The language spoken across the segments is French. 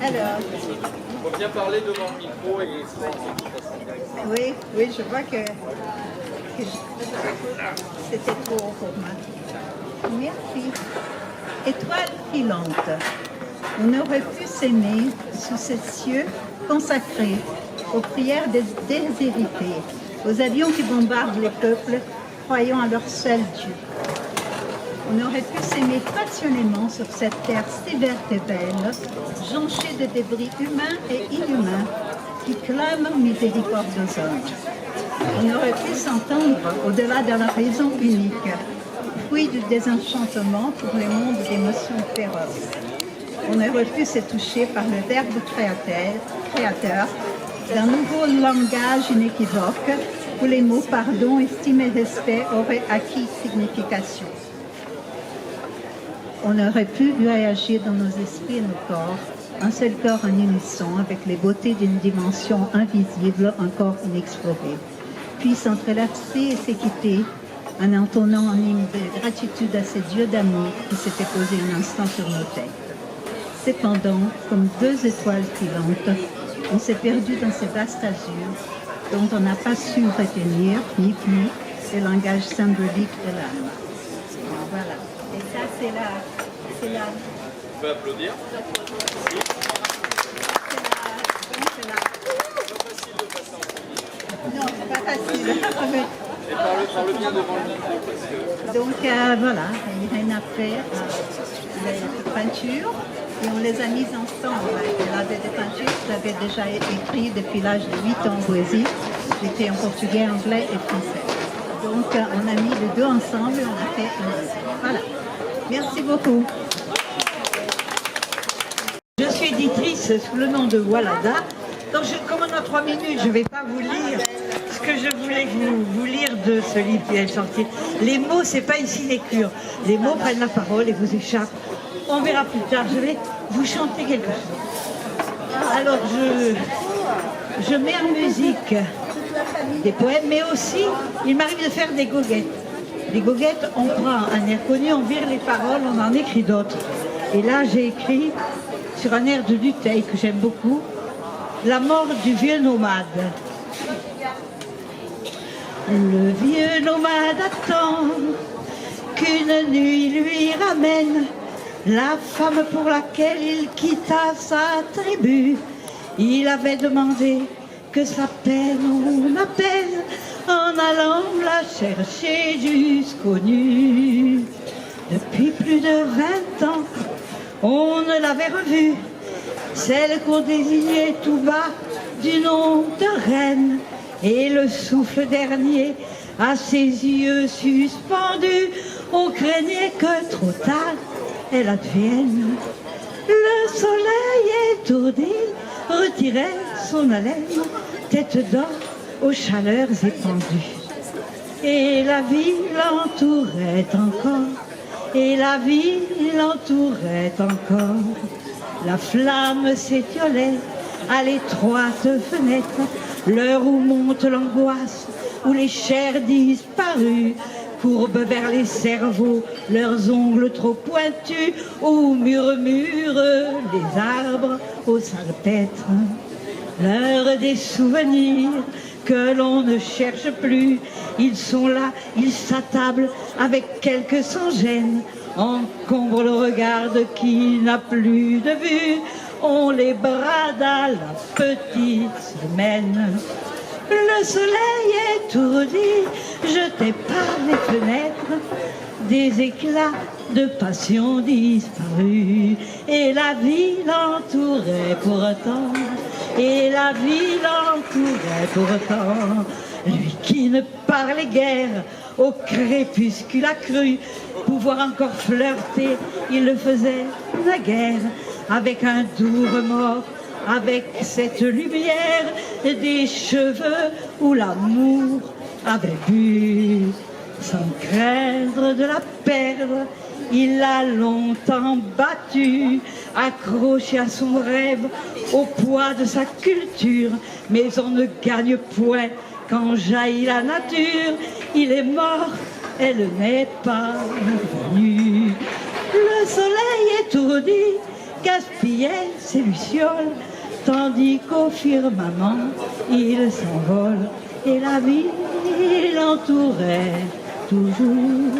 Alors. Il faut bien parler devant le micro et oui, oui, je vois que c'était trop haut pour moi. Merci. Étoile filante. On aurait pu s'aimer sous ces cieux consacrés aux prières des déshérités, aux avions qui bombardent les peuples, croyant à leur seul Dieu. On aurait pu s'aimer passionnément sur cette terre si verte et belle, jonchée de débris humains et inhumains qui clament miséricorde aux hommes. On aurait pu s'entendre au-delà d'un horizon unique, fruit du désenchantement pour les mondes d'émotions féroces. On aurait pu se toucher par le verbe créateur d'un nouveau langage inéquivoque où les mots pardon, estime et respect auraient acquis signification. On aurait pu réagir dans nos esprits et nos corps, un seul corps en unisson avec les beautés d'une dimension invisible encore inexplorée, puis s'entrelacer et s'équiper en entonnant un hymne de gratitude à ces dieux d'amour qui s'étaient posés un instant sur nos têtes. Cependant, comme deux étoiles filantes, on s'est perdu dans ces vastes azurs dont on n'a pas su retenir, ni plus, le langage symbolique de l'âme. Voilà. Et ça, c'est la... On peut applaudir. Non, c'est pas facile. Et parle bien devant le micro. Donc voilà, Irène a fait les peintures et on les a mises ensemble. Elle avait des peintures, j'avais déjà écrit depuis l'âge de 8 ans au Brésil. J'étais en portugais, anglais et français. Donc on a mis les deux ensemble et on a fait une œuvre. Voilà. Merci beaucoup. Je suis éditrice sous le nom de Walada. Donc comme on a 3 minutes, je ne vais pas vous lire ce que je voulais vous lire de ce livre qui est sorti. Les mots, c'est pas une sinécure. Les mots prennent la parole et vous échappent. On verra plus tard. Je vais vous chanter quelque chose. Alors je mets en musique des poèmes, mais aussi il m'arrive de faire des goguettes. Les goguettes, on prend un air connu, on vire les paroles, on en écrit d'autres. Et là, j'ai écrit sur un air de Dutheil que j'aime beaucoup, La mort du vieux nomade. Le vieux nomade attend qu'une nuit lui ramène la femme pour laquelle il quitta sa tribu. Il avait demandé que sa peine on appelle en allant la chercher jusqu'aux nues. Depuis plus de 20 ans, on ne l'avait revue, celle qu'on désignait tout bas du nom de reine, et le souffle dernier à ses yeux suspendus, on craignait que trop tard elle advienne. Le soleil étourdi retirait son haleine, tête d'or aux chaleurs épandues. Et la vie l'entourait encore, et la vie l'entourait encore. La flamme s'étiolait à l'étroite fenêtre, l'heure où monte l'angoisse, où les chairs disparues courbent vers les cerveaux leurs ongles trop pointus, où murmurent les arbres au salpêtre. L'heure des souvenirs que l'on ne cherche plus, ils sont là, ils s'attablent avec quelques sans-gêne, encombrent le regard de qui n'a plus de vue, on les brade à la petite semaine. Le soleil étourdi jetait par les fenêtres des éclats de passion disparus, et la vie l'entourait pourtant, et la vie l'entourait pourtant. Lui qui ne parlait guère au crépuscule accru, pouvoir encore flirter, il le faisait naguère, avec un doux remords, avec cette lumière des cheveux où l'amour avait bu. Sans craindre de la perdre, il l'a longtemps battue, accroché à son rêve, au poids de sa culture. Mais on ne gagne point quand jaillit la nature. Il est mort, elle n'est pas revenue. Le soleil étourdi gaspillait ses lucioles, tandis qu'au firmament il s'envole, et la vie l'entourait toujours,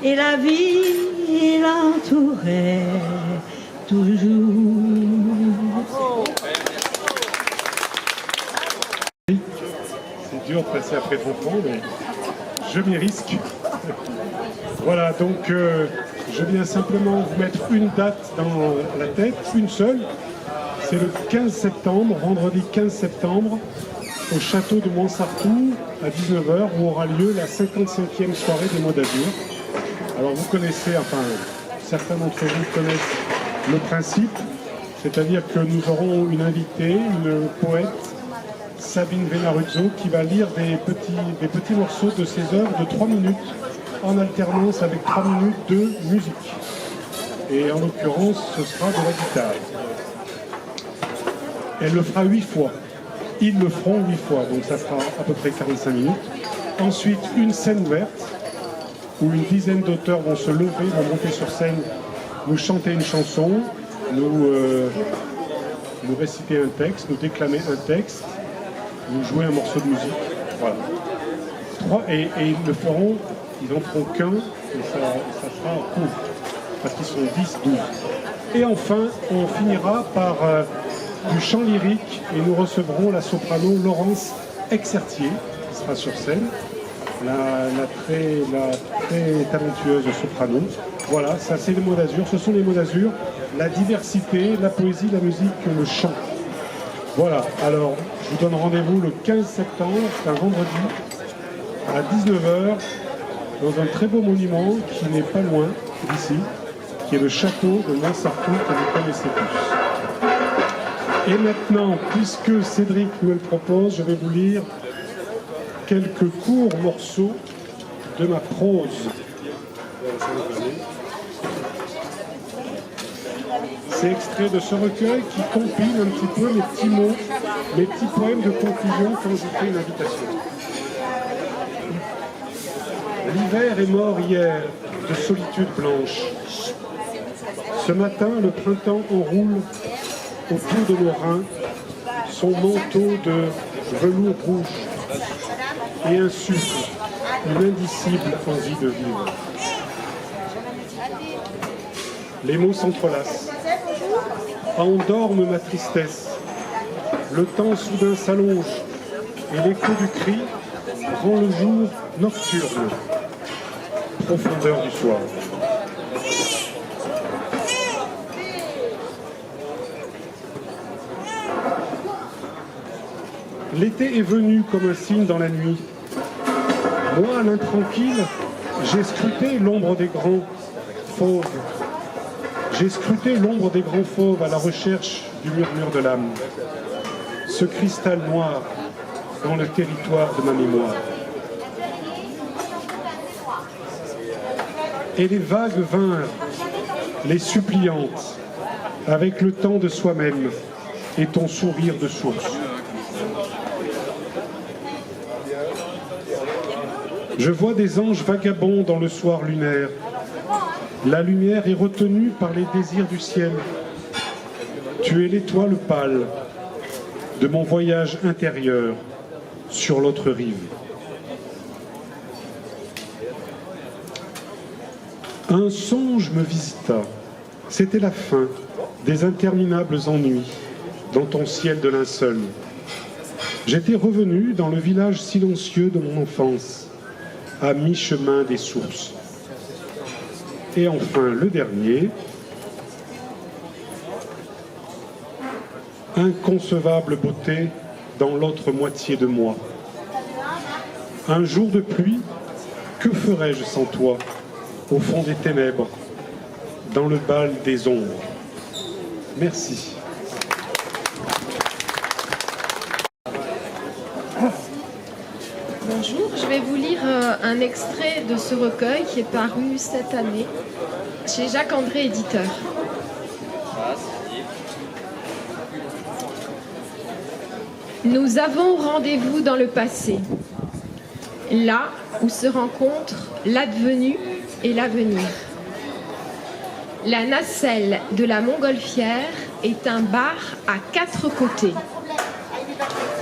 et la vie l'entourait toujours. C'est dur de passer après Fonfon, mais je m'y risque. Voilà, donc je viens simplement vous mettre une date dans la tête, une seule. C'est le 15 septembre, vendredi 15 septembre, au château de Montsartou, à 19h, où aura lieu la 55e soirée des Mots d'Azur. Alors vous connaissez, enfin, certains d'entre vous connaissent le principe, c'est-à-dire que nous aurons une invitée, une poète, Sabine Venaruzzo, qui va lire des petits morceaux de ses œuvres de 3 minutes, en alternance avec 3 minutes de musique. Et en l'occurrence, ce sera de la guitare. Elle le fera 8 fois. Ils le feront 8 fois, donc ça fera à peu près 45 minutes. Ensuite, une scène ouverte, où une dizaine d'auteurs vont se lever, vont monter sur scène, nous chanter une chanson, nous réciter un texte, nous déclamer un texte, nous jouer un morceau de musique. Voilà. Et ils le feront, ils n'en feront qu'un, et ça sera court, parce qu'ils sont 10, 12. Et enfin, on finira par du chant lyrique, et nous recevrons la soprano Laurence Exertier, qui sera sur scène, la très talentueuse soprano. Voilà, ça c'est les Mots d'Azur, ce sont les Mots d'Azur, la diversité, la poésie, la musique, le chant. Voilà, alors je vous donne rendez-vous le 15 septembre, c'est un vendredi, à 19h, dans un très beau monument qui n'est pas loin d'ici, qui est le château de Montsartou que vous connaissez tous. Et maintenant, puisque Cédric nous le propose, je vais vous lire quelques courts morceaux de ma prose. C'est extrait de ce recueil qui compile un petit peu mes petits mots, mes petits poèmes de conclusion quand je fais une invitation. L'hiver est mort hier de solitude blanche. Ce matin, le printemps enroule autour de nos reins son manteau de velours rouge et insuffle une indicible envie de vivre. Les mots s'entrelacent, endorment ma tristesse. Le temps soudain s'allonge et l'écho du cri rend le jour nocturne, profondeur du soir. L'été est venu comme un signe dans la nuit. Moi, l'intranquille, j'ai scruté l'ombre des grands fauves. J'ai scruté l'ombre des grands fauves à la recherche du murmure de l'âme. Ce cristal noir dans le territoire de ma mémoire. Et les vagues vinrent, les suppliantes, avec le temps de soi-même et ton sourire de source. Je vois des anges vagabonds dans le soir lunaire. La lumière est retenue par les désirs du ciel. Tu es l'étoile pâle de mon voyage intérieur sur l'autre rive. Un songe me visita. C'était la fin des interminables ennuis dans ton ciel de linceul. J'étais revenu dans le village silencieux de mon enfance, à mi-chemin des sources. Et enfin, le dernier, inconcevable beauté dans l'autre moitié de moi. Un jour de pluie, que ferais-je sans toi, au fond des ténèbres, dans le bal des ombres? Merci. Bonjour, je vais vous lire un extrait de ce recueil qui est paru cette année chez Jacques-André Éditeur. Nous avons rendez-vous dans le passé, là où se rencontrent l'advenu et l'avenir. La nacelle de la Montgolfière est un bar à 4 côtés.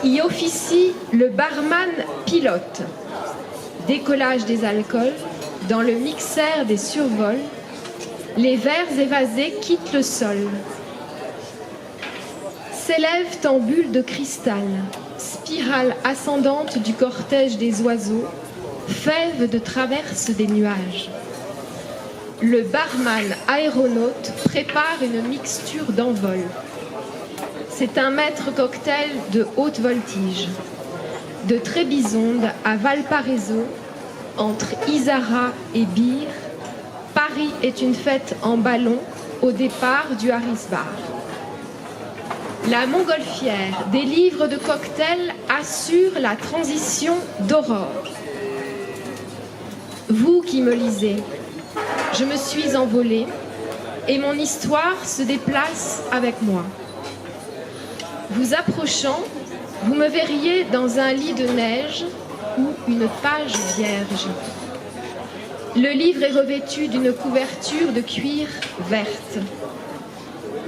Y officie le barman pilote. Décollage des alcools, dans le mixeur des survols, les verres évasés quittent le sol. S'élèvent en bulles de cristal, spirale ascendante du cortège des oiseaux, fève de traverse des nuages. Le barman aéronaute prépare une mixture d'envol. C'est un maître cocktail de haute voltige. De Trébizonde à Valparaiso, entre Isara et Bir, Paris est une fête en ballon au départ du Harris Bar. La Montgolfière, des livres de cocktails, assure la transition d'aurore. Vous qui me lisez, je me suis envolée et mon histoire se déplace avec moi. Vous approchant, vous me verriez dans un lit de neige ou une page vierge. Le livre est revêtu d'une couverture de cuir verte.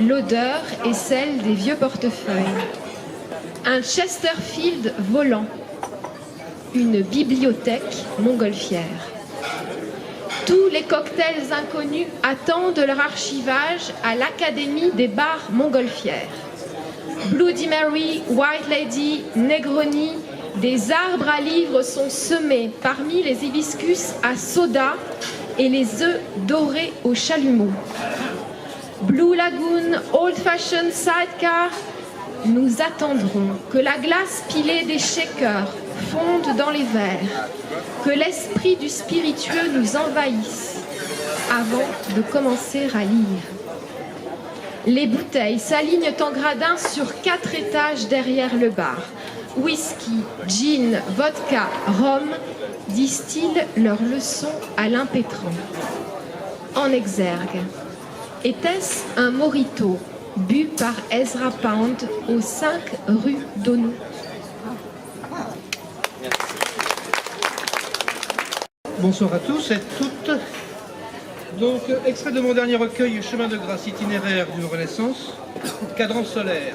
L'odeur est celle des vieux portefeuilles. Un Chesterfield volant. Une bibliothèque montgolfière. Tous les cocktails inconnus attendent leur archivage à l'Académie des bars montgolfières. Bloody Mary, White Lady, Negroni, des arbres à livres sont semés parmi les hibiscus à soda et les œufs dorés au chalumeau. Blue Lagoon, Old Fashioned Sidecar, nous attendrons que la glace pilée des shakers fonde dans les verres, que l'esprit du spiritueux nous envahisse avant de commencer à lire. Les bouteilles s'alignent en gradins sur 4 étages derrière le bar. Whisky, gin, vodka, rhum distillent leurs leçons à l'impétrant. En exergue, était-ce un mojito bu par Ezra Pound aux 5 rue d'Onou? Bonsoir à tous et toutes. Donc, extrait de mon dernier recueil, Chemin de grâce itinéraire d'une Renaissance, Cadran solaire.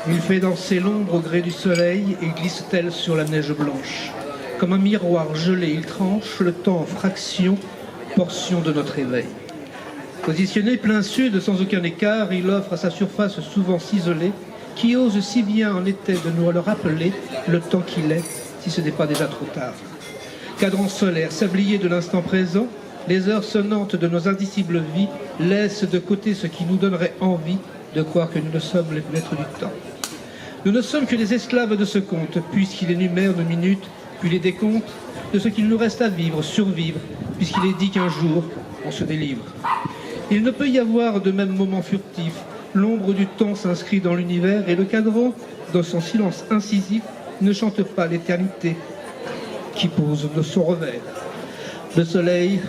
Il fait danser l'ombre au gré du soleil et glisse-t-elle sur la neige blanche. Comme un miroir gelé, il tranche le temps en fractions, portion de notre éveil. Positionné plein sud, sans aucun écart, il offre à sa surface souvent ciselée, qui ose si bien en été de nous le rappeler, le temps qu'il est, si ce n'est pas déjà trop tard. Cadran solaire, sablier de l'instant présent, les heures sonnantes de nos indicibles vies laissent de côté ce qui nous donnerait envie de croire que nous ne sommes les maîtres du temps. Nous ne sommes que les esclaves de ce conte, puisqu'il énumère nos minutes, puis les décompte de ce qu'il nous reste à vivre, survivre, puisqu'il est dit qu'un jour, on se délivre. Il ne peut y avoir de même moment furtif. L'ombre du temps s'inscrit dans l'univers et le cadran, dans son silence incisif, ne chante pas l'éternité qui pose de son revers. Le soleil,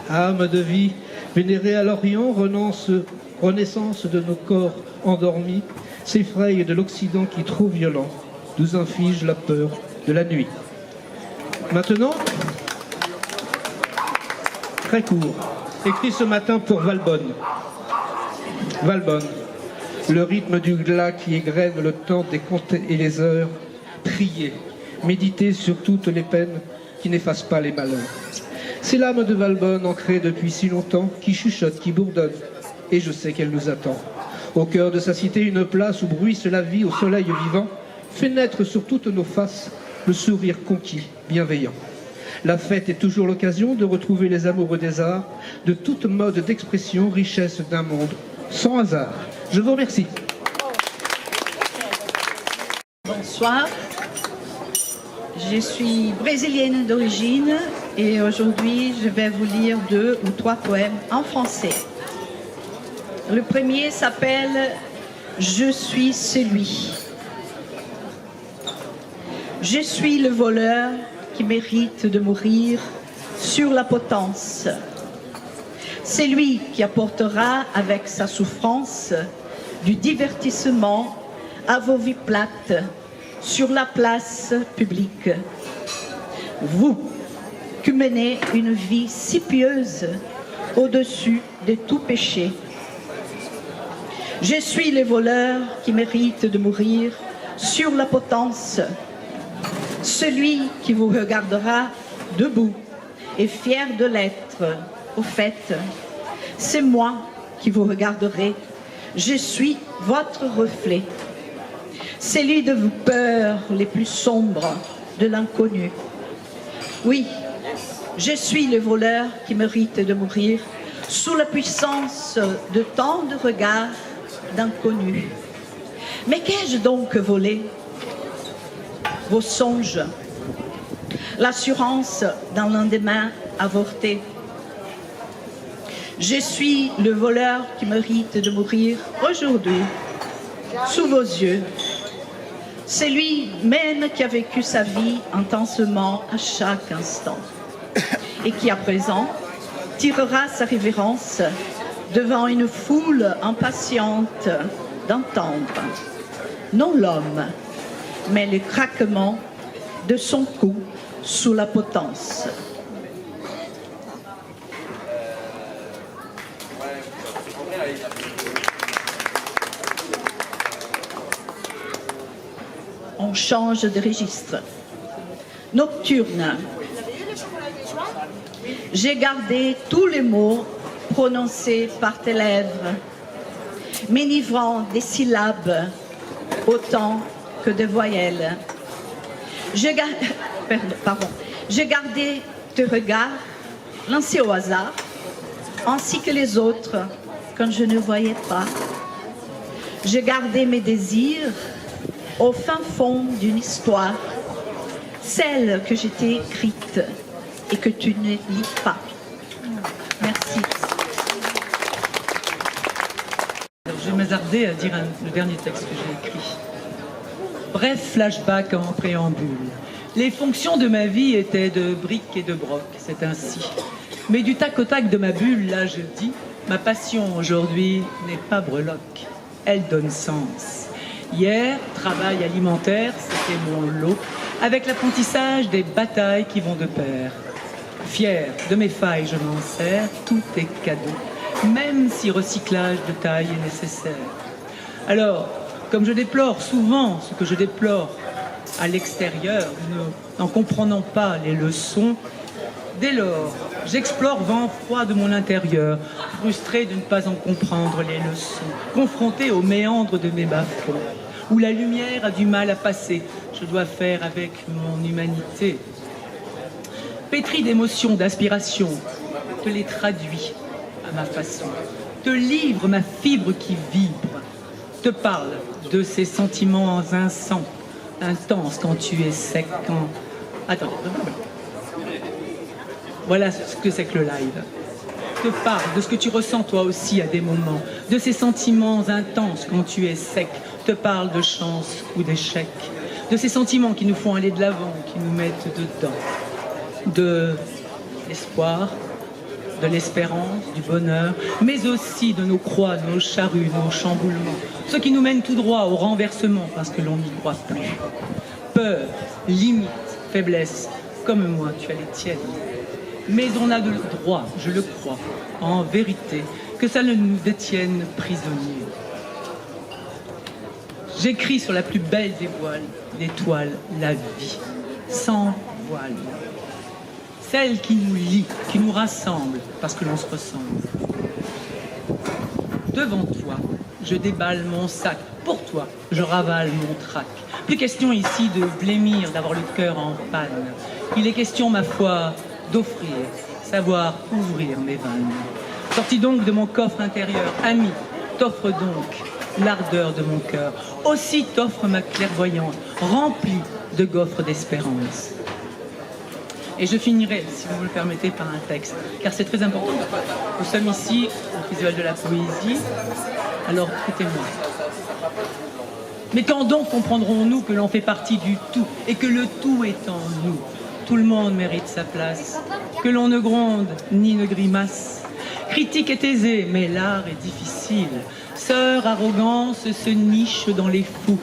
âme de vie, vénéré à l'Orient, renaissance de nos corps endormis, s'effraye de l'Occident qui, trop violent, nous inflige la peur de la nuit. Maintenant, très court, écrit ce matin pour Valbonne. Valbonne, le rythme du glas qui égrène le temps des comptes et les heures, priez, méditez sur toutes les peines qui n'effacent pas les malheurs. C'est l'âme de Valbonne, ancrée depuis si longtemps, qui chuchote, qui bourdonne, et je sais qu'elle nous attend. Au cœur de sa cité, une place où bruisse la vie au soleil vivant, fait naître sur toutes nos faces le sourire conquis, bienveillant. La fête est toujours l'occasion de retrouver les amoureux des arts, de toute mode d'expression, richesse d'un monde sans hasard. Je vous remercie. Bonsoir. Je suis brésilienne d'origine et aujourd'hui je vais vous lire 2 ou 3 poèmes en français. Le premier s'appelle « Je suis celui ». Je suis le voleur qui mérite de mourir sur la potence. C'est lui qui apportera avec sa souffrance du divertissement à vos vies plates sur la place publique. Vous qui menez une vie si pieuse au-dessus de tout péché. Je suis le voleur qui mérite de mourir sur la potence, celui qui vous regardera debout et fier de l'être. Au fait, c'est moi qui vous regarderai, je suis votre reflet, celui de vos peurs les plus sombres, de l'inconnu. Oui, je suis le voleur qui mérite de mourir sous la puissance de tant de regards d'inconnus. Mais qu'ai-je donc volé? Vos songes, l'assurance d'un lendemain avorté. Je suis le voleur qui mérite de mourir aujourd'hui, sous vos yeux. C'est lui même qui a vécu sa vie intensement à chaque instant et qui à présent tirera sa révérence devant une foule impatiente d'entendre, non l'homme, mais le craquement de son cou sous la potence. On change de registre. Nocturne. J'ai gardé tous les mots prononcés par tes lèvres, m'enivrant des syllabes autant que de voyelles. J'ai gardé tes regards lancés au hasard, ainsi que les autres quand je ne voyais pas. J'ai gardé mes désirs au fin fond d'une histoire, celle que j'ai écrite et que tu ne lis pas. Merci. Je vais m'hasarder à dire le dernier texte que j'ai écrit. Bref, flashback en préambule. Les fonctions de ma vie étaient de briques et de broc, c'est ainsi. Mais du tac au tac de ma bulle, là je dis, ma passion aujourd'hui n'est pas breloque, elle donne sens. Hier, travail alimentaire, c'était mon lot, avec l'apprentissage des batailles qui vont de pair. Fier de mes failles, je m'en sers, tout est cadeau, même si recyclage de taille est nécessaire. Alors, comme je déplore souvent ce que je déplore à l'extérieur, n'en comprenant pas les leçons, dès lors, j'explore vent froid de mon intérieur, frustré de ne pas en comprendre les leçons, confronté aux méandres de mes bas-fonds, où la lumière a du mal à passer, je dois faire avec mon humanité. Pétri d'émotions, d'aspirations, te les traduis à ma façon, te livre ma fibre qui vibre, te parle de ces sentiments intenses quand tu es sec, quand... Attends, voilà ce que c'est que le live. Te parle de ce que tu ressens toi aussi à des moments, de ces sentiments intenses quand tu es sec, te parle de chance ou d'échec, de ces sentiments qui nous font aller de l'avant, qui nous mettent dedans, de l'espoir, de l'espérance, du bonheur, mais aussi de nos croix, de nos charrues, de nos chamboulements, ceux qui nous mènent tout droit au renversement parce que l'on n'y croit plus. Peur, limite, faiblesse, comme moi, tu as les tiennes. Mais on a le droit, je le crois, en vérité, que ça ne nous détienne prisonniers. J'écris sur la plus belle des voiles, l'étoile, la vie, sans voile. Celle qui nous lie, qui nous rassemble, parce que l'on se ressemble. Devant toi, je déballe mon sac. Pour toi, je ravale mon trac. Plus question ici de blêmir, d'avoir le cœur en panne. Il est question, ma foi, d'offrir, savoir ouvrir mes vannes. Sorti donc de mon coffre intérieur, ami, t'offre donc l'ardeur de mon cœur. Aussi t'offre ma clairvoyance, remplie de gaufres d'espérance. Et je finirai, si vous me le permettez, par un texte, car c'est très important. Nous sommes ici au Festival de la Poésie, alors écoutez-moi. Mais quand donc comprendrons-nous que l'on fait partie du tout, et que le tout est en nous? Tout le monde mérite sa place, que l'on ne gronde ni ne grimace. Critique est aisée, mais l'art est difficile. Sœur arrogance se niche dans les fous.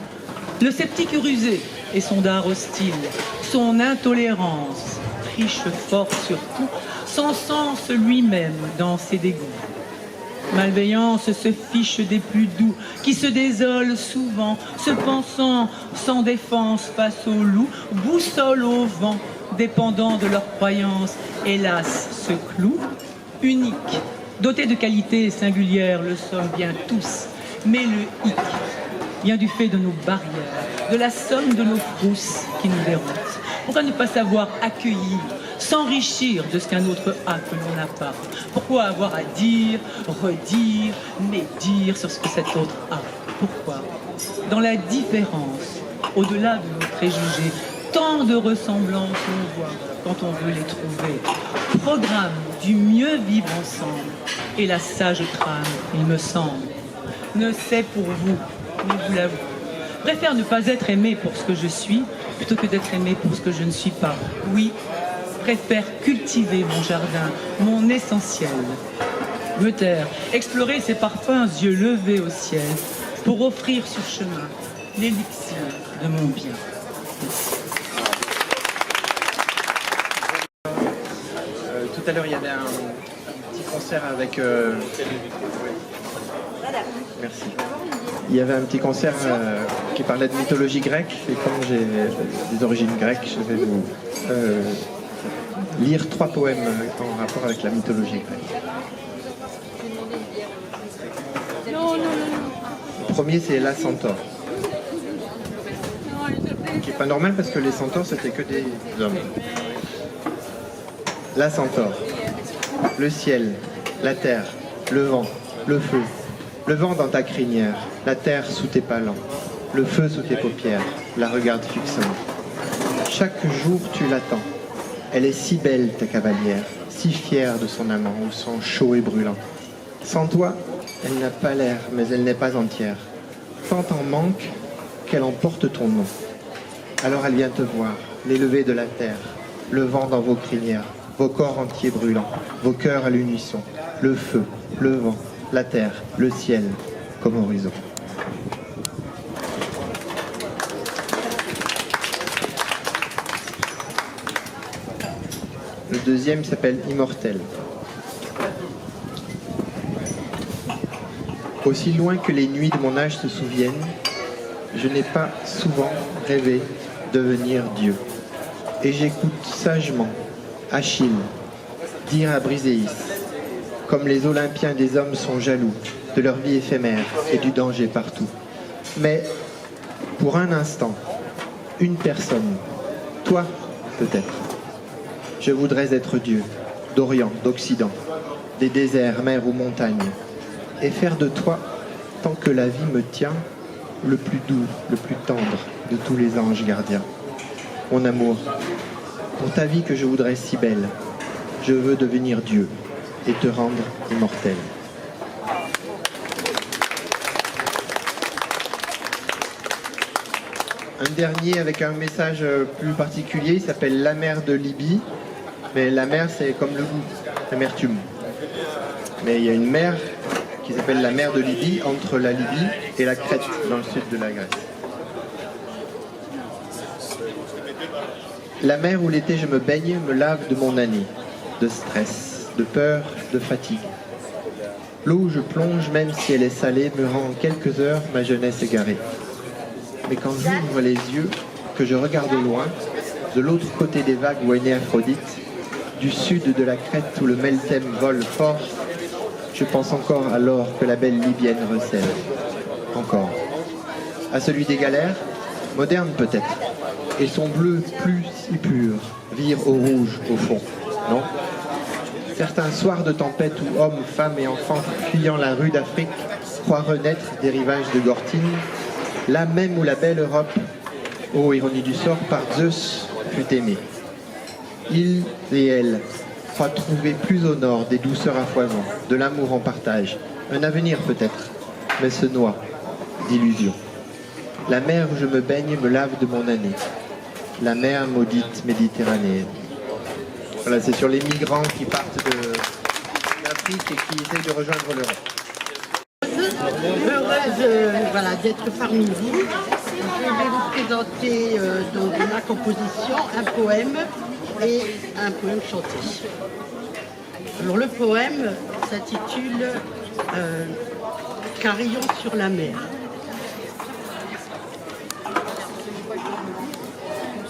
Le sceptique rusé et son dard hostile, son intolérance triche fort surtout, sans sens lui-même dans ses dégoûts. Malveillance se fiche des plus doux, qui se désolent souvent, se pensant sans défense face au loup, boussole au vent, dépendant de leurs croyances, hélas, se cloue. Unique, doté de qualités singulières, le sommes bien tous, mais le hic vient du fait de nos barrières, de la somme de nos frousses qui nous déroutent. Pourquoi ne pas savoir accueillir, s'enrichir de ce qu'un autre a que l'on n'a pas? Pourquoi avoir à dire, redire, médire sur ce que cet autre a? Pourquoi, dans la différence, au-delà de nos préjugés, tant de ressemblances on voit quand on veut les trouver? Programme du mieux vivre ensemble et la sage trame, il me semble, ne sait pour vous, mais vous l'avouez. Préfère ne pas être aimé pour ce que je suis plutôt que d'être aimé pour ce que je ne suis pas. Oui, préfère cultiver mon jardin, mon essentiel. Me taire, explorer ses parfums, yeux levés au ciel, pour offrir sur chemin l'élixir de mon bien. Merci. Tout à l'heure, il y avait un petit concert avec... Merci. Il y avait un petit concert qui parlait de mythologie grecque, et comme j'ai des origines grecques, je vais vous lire 3 poèmes en rapport avec la mythologie grecque. Le premier, c'est La Centaure, qui n'est pas normal parce que les centaures, c'était que des hommes. La Centaure, le ciel, la terre, le vent, le feu. Le vent dans ta crinière, la terre sous tes palans, le feu sous tes paupières, la regarde fixement. Chaque jour tu l'attends. Elle est si belle ta cavalière, si fière de son amant, au sang chaud et brûlant. Sans toi, elle n'a pas l'air, mais elle n'est pas entière. Tant en manque qu'elle emporte ton nom. Alors elle vient te voir, l'élevé de la terre, le vent dans vos crinières, vos corps entiers brûlants, vos cœurs à l'unisson, le feu, le vent, la terre, le ciel, comme horizon. Le deuxième s'appelle Immortel. Aussi loin que les nuits de mon âge se souviennent, je n'ai pas souvent rêvé devenir Dieu. Et j'écoute sagement Achille dire à Briséis, comme les Olympiens des hommes sont jaloux de leur vie éphémère et du danger partout. Mais pour un instant, une personne, toi peut-être, je voudrais être Dieu, d'Orient, d'Occident, des déserts, mers ou montagnes, et faire de toi, tant que la vie me tient, le plus doux, le plus tendre de tous les anges gardiens. Mon amour, pour ta vie que je voudrais si belle, je veux devenir Dieu et te rendre immortel. Un dernier avec un message plus particulier, il s'appelle La mer de Libye. Mais la mer, c'est comme le goût, l'amertume. Mais il y a une mer qui s'appelle la mer de Libye, entre la Libye et la Crète, dans le sud de la Grèce. La mer où l'été je me baigne me lave de mon année, de stress, de peur, de fatigue. L'eau où je plonge, même si elle est salée, me rend en quelques heures ma jeunesse égarée. Mais quand j'ouvre les yeux, que je regarde au loin, de l'autre côté des vagues où est née Aphrodite, du sud de la Crète où le Meltem vole fort, je pense encore à l'or que la belle Libyenne recèle. Encore. À celui des galères, moderne peut-être, et son bleu plus si pur, vire au rouge au fond, non? Certains soirs de tempête où hommes, femmes et enfants fuyant la rue d'Afrique croient renaître des rivages de Gortine, là même où la belle Europe, ô ironie du sort, par Zeus fut aimée. Ils et elles croient trouver plus au nord des douceurs à foison, de l'amour en partage, un avenir peut-être, mais se noie d'illusions. La mer où je me baigne me lave de mon année, la mer maudite méditerranéenne. Voilà, c'est sur les migrants qui partent d'Afrique et qui essayent de rejoindre l'Europe. Heureuse d'être parmi vous. Je vais vous présenter donc ma composition, un poème et un poème chanté. Alors le poème s'intitule Carillon sur la mer.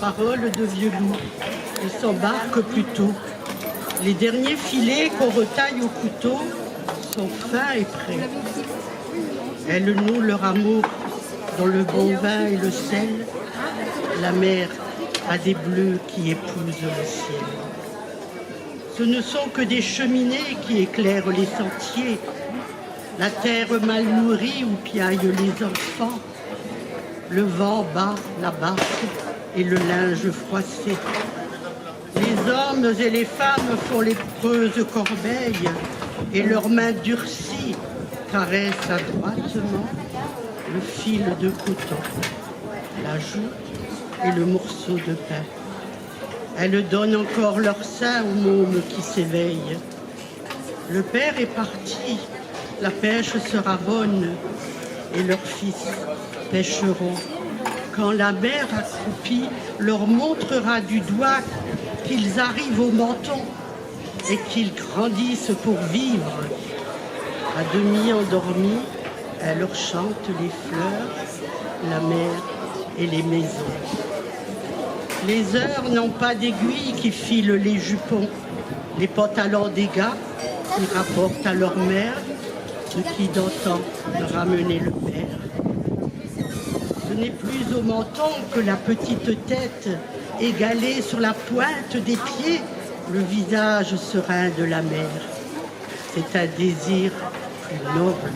Paroles de vieux loup, ils s'embarquent plus tôt. Les derniers filets qu'on retaille au couteau sont fins et prêts. Elles nouent leur amour dans le bon vin et le sel. La mer a des bleus qui épousent le ciel. Ce ne sont que des cheminées qui éclairent les sentiers, la terre mal nourrie où piaillent les enfants. Le vent bat la barque et le linge froissé. Les hommes et les femmes font les creuses corbeilles et leurs mains durcies caressent adroitement le fil de coton, la joue et le morceau de pain. Elles donnent encore leur sein au môme qui s'éveille. Le père est parti, la pêche sera bonne et leurs fils pêcheront. Quand la mer accroupie leur montrera du doigt qu'ils arrivent au menton et qu'ils grandissent pour vivre. À demi endormis, elle leur chante les fleurs, la mer et les maisons. Les heures n'ont pas d'aiguilles qui filent les jupons. Les pantalons des gars qui rapportent à leur mère ce qui d'antan ramenait le père. Ce n'est plus au menton que la petite tête égalée sur la pointe des pieds, le visage serein de la mer. C'est un désir plus noble.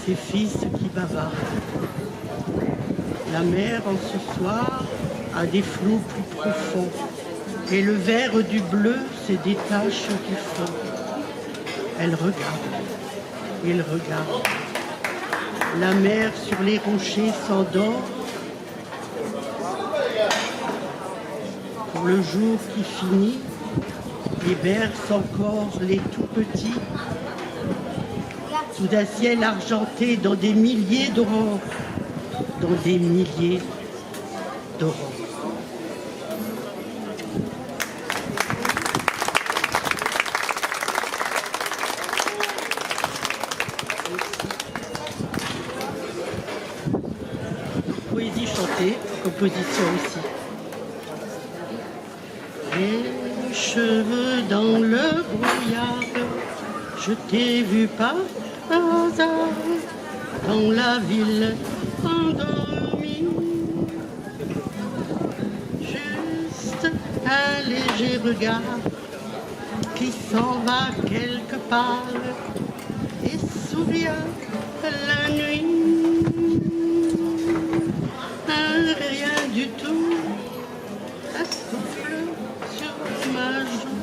Ces fils qui bavardent. La mer en ce soir a des flots plus profonds et le vert du bleu se détache du fond. Elle regarde, il regarde. La mer sur les rochers s'endort. Pour le jour qui finit, et berce encore les tout petits sous un ciel argenté dans des milliers d'aurores, dans des milliers d'aurores. Poésie chantée, composition aussi. Les cheveux dans le brouillard, je t'ai vu par hasard dans la ville endormie. Juste un léger regard qui s'en va quelque part et souvient la nuit. Rien du tout, un souffle sur ma joue.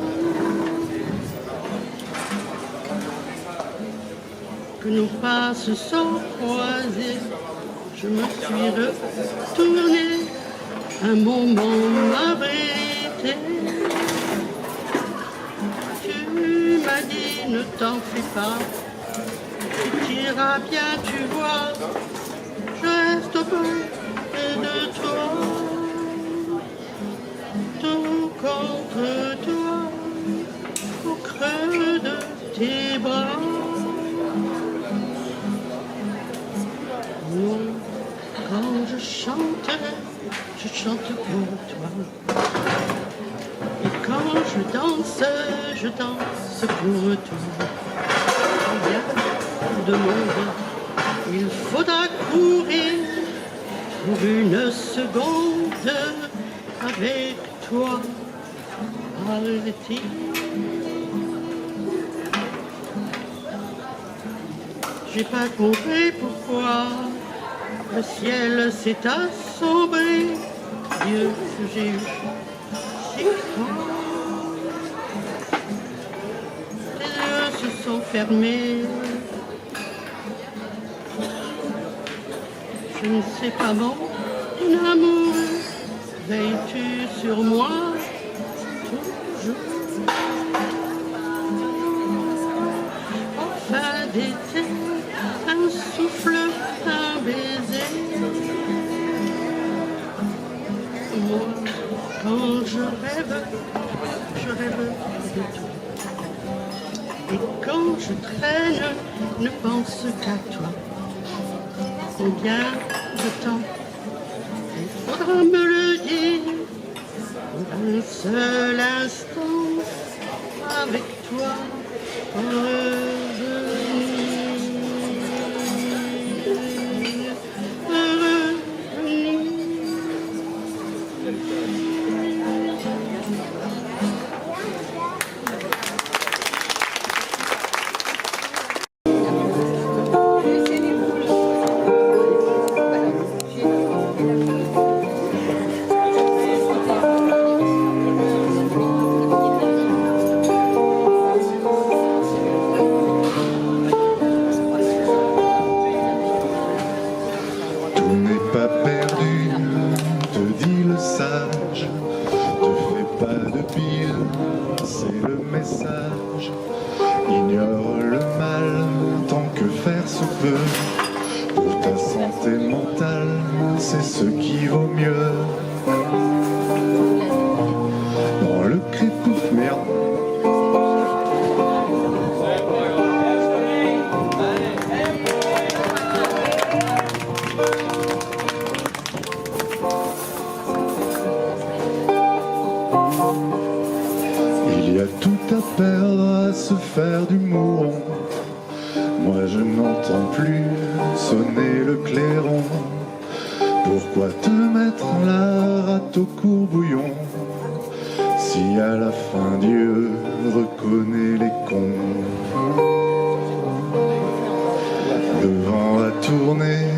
Que nos pas se sont croisés, je me suis retournée, un moment m'abrité. Tu m'as dit ne t'en fais pas, tu iras bien, tu vois, je reste au bord de toi, tout contre toi, au creux de tes bras. Non, quand je chante pour toi. Et quand je danse pour toi. Combien de monde il faudra courir pour une seconde avec toi, Alti. J'ai pas compris pourquoi le ciel s'est assombri. Dieu, j'ai eu si froid. Tes yeux se sont fermés. Je ne sais pas, mon amour, veilles-tu sur moi toujours? En fin d'été, un souffle, un baiser. Moi, quand je rêve de tout. quand je traîne, ne pense qu'à toi. Combien de temps il faudra me le dire, un seul instant avec toi, revenir. Ignore le mal tant que faire se peut. Pour ta santé mentale, c'est ce qui vaut mieux. Dans le crépuscule, merde. Il y a tout à perdre à se faire du mouron. Moi je n'entends plus sonner le clairon. Pourquoi te mettre la rate au courbouillon si à la fin Dieu reconnaît les cons? Devant la tournée,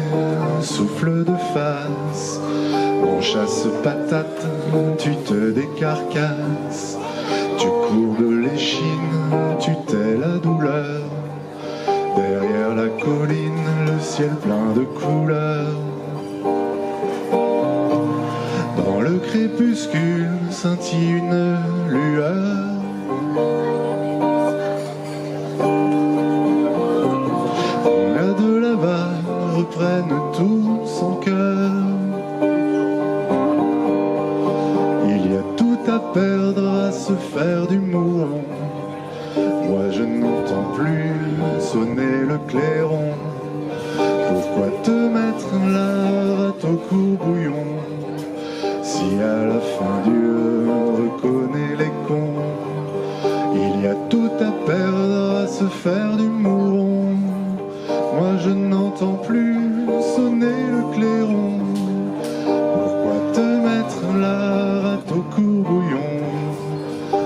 souffle de face, on chasse patate, tu te décarcasses. Tu cours de l'échine, tu tais la douleur. Derrière la colline, le ciel plein de couleurs. Dans le crépuscule scintille une lueur. Les gars de là-bas reprennent tout son cœur. Il y a tout à perdre à se faire du mourant. Moi je n'entends plus sonner le clairon. Pourquoi te mettre la rate au courbouillon si à la fin Dieu reconnaît les cons? Il y a tout à perdre à se faire du mouron. Moi je n'entends plus sonner le clairon. Pourquoi te mettre la rate au courbouillon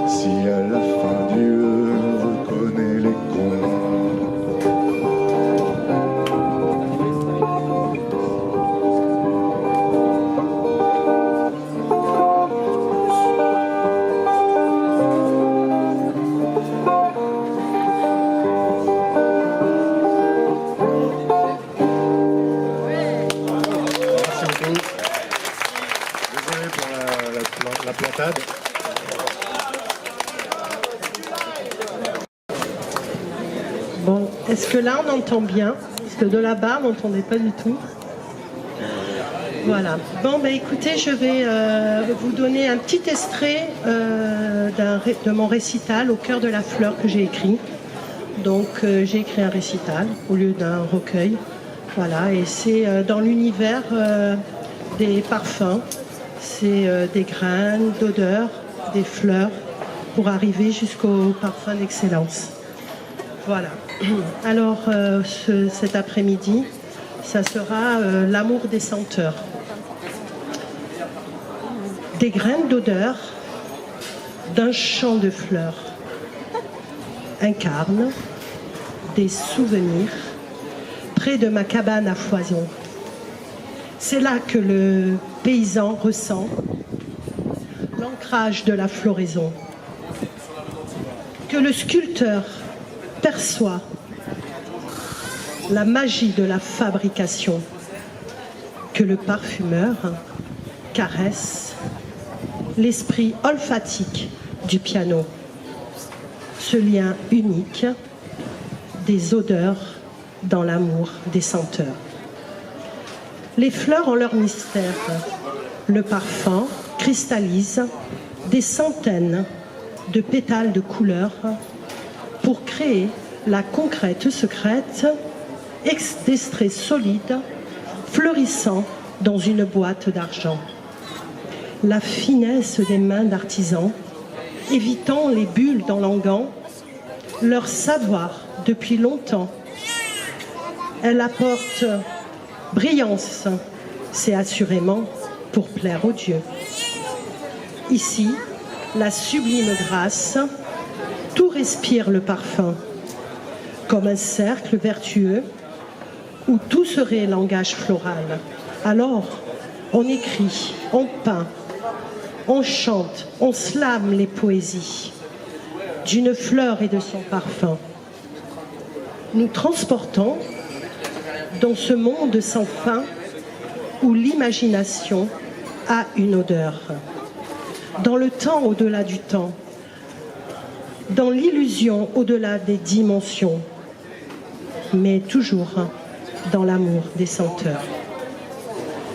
si à la fin Dieu reconnaît les cons? Désolé pour la plantade. Bon, est-ce que là on entend bien? Parce que de là-bas on n'entendait pas du tout. Voilà. Bon, ben écoutez, je vais vous donner un petit extrait de mon récital Au cœur de la fleur que j'ai écrit. Donc j'ai écrit un récital au lieu d'un recueil. Voilà, et c'est dans l'univers des parfums. C'est des graines, d'odeurs, des fleurs, pour arriver jusqu'au parfum d'excellence. Voilà. Alors cet après-midi, ça sera l'amour des senteurs. Des graines d'odeur d'un champ de fleurs incarnent des souvenirs près de ma cabane à foison. C'est là que le paysan ressent l'ancrage de la floraison, que le sculpteur perçoit la magie de la fabrication, que le parfumeur caresse l'esprit olfactique du piano, ce lien unique des odeurs dans l'amour des senteurs. Les fleurs ont leur mystère. Le parfum cristallise des centaines de pétales de couleurs pour créer la concrète secrète, d'extrait solide, fleurissant dans une boîte d'argent. La finesse des mains d'artisans, évitant les bulles dans l'engan, leur savoir depuis longtemps. Elle apporte brillance, c'est assurément pour plaire aux dieux. Ici, la sublime grâce, tout respire le parfum, comme un cercle vertueux où tout serait langage floral. Alors, on écrit, on peint, on chante, on slame les poésies d'une fleur et de son parfum. Nous transportons dans ce monde sans fin où l'imagination a une odeur. Dans le temps au-delà du temps, dans l'illusion au-delà des dimensions, mais toujours dans l'amour des senteurs.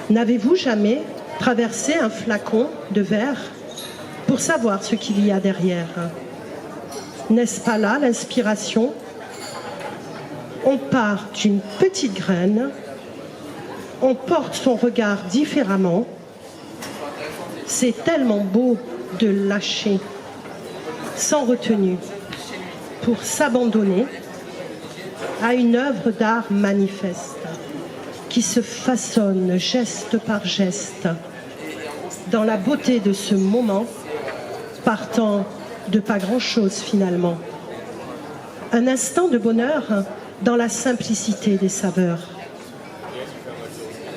N'avez-vous jamais traversé un flacon de verre pour savoir ce qu'il y a derrière? N'est-ce pas là l'inspiration? On part d'une petite graine, on porte son regard différemment. C'est tellement beau de lâcher sans retenue pour s'abandonner à une œuvre d'art manifeste qui se façonne geste par geste dans la beauté de ce moment, partant de pas grand-chose finalement. Un instant de bonheur dans la simplicité des saveurs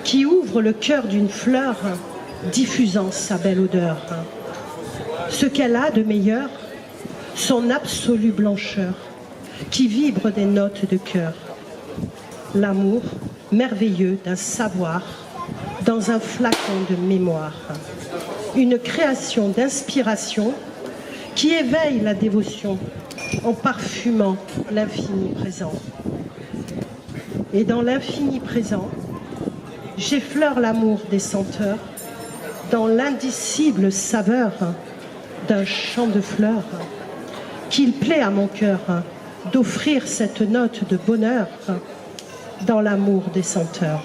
qui ouvre le cœur d'une fleur diffusant sa belle odeur. Ce qu'elle a de meilleur, son absolue blancheur qui vibre des notes de cœur. L'amour merveilleux d'un savoir dans un flacon de mémoire. Une création d'inspiration qui éveille la dévotion en parfumant l'infini présent. Et dans l'infini présent, j'effleure l'amour des senteurs dans l'indicible saveur d'un champ de fleurs qu'il plaît à mon cœur d'offrir cette note de bonheur dans l'amour des senteurs.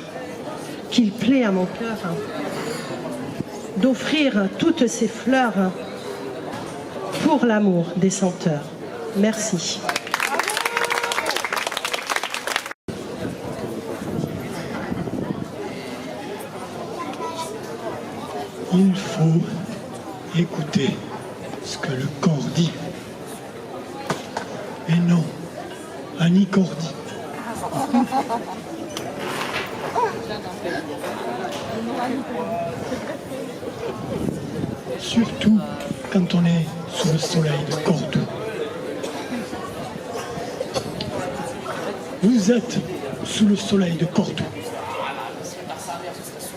Qu'il plaît à mon cœur d'offrir toutes ces fleurs pour l'amour des senteurs. Merci. Il faut écouter ce que le corps dit. Et non, Annie Cordy. Surtout quand on est sous le soleil de Cordoue. Vous êtes sous le soleil de Cordoue.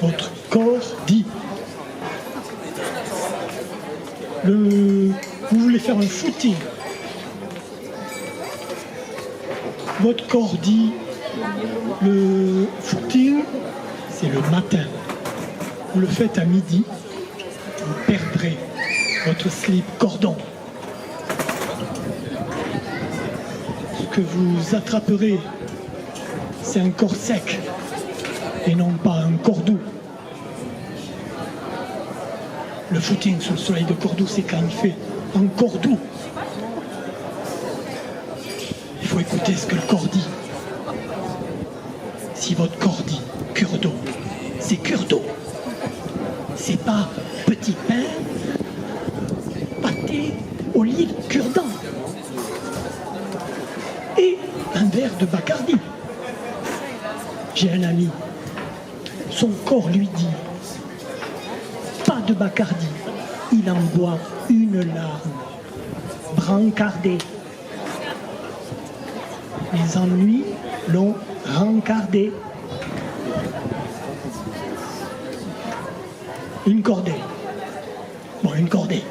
Votre corps dit. Vous voulez faire un footing. Votre corps dit le footing, c'est le matin. Vous le faites à midi, vous perdrez votre slip cordon. Ce que vous attraperez, c'est un corps sec et non pas un Cordoue. Le footing sous le soleil de Cordoue, c'est quand il fait un Cordoue. Il faut écouter ce que le corps dit. Si votre corps dit cure d'eau, c'est cure d'eau. C'est pas petit pain, pâté, olive, cure-dent. Et un verre de Bacardi. J'ai un ami, son corps lui dit pas de Bacardi, il en boit une larme, brancardé. Les ennuis l'ont rencardé. Une cordée. Bon, une cordée.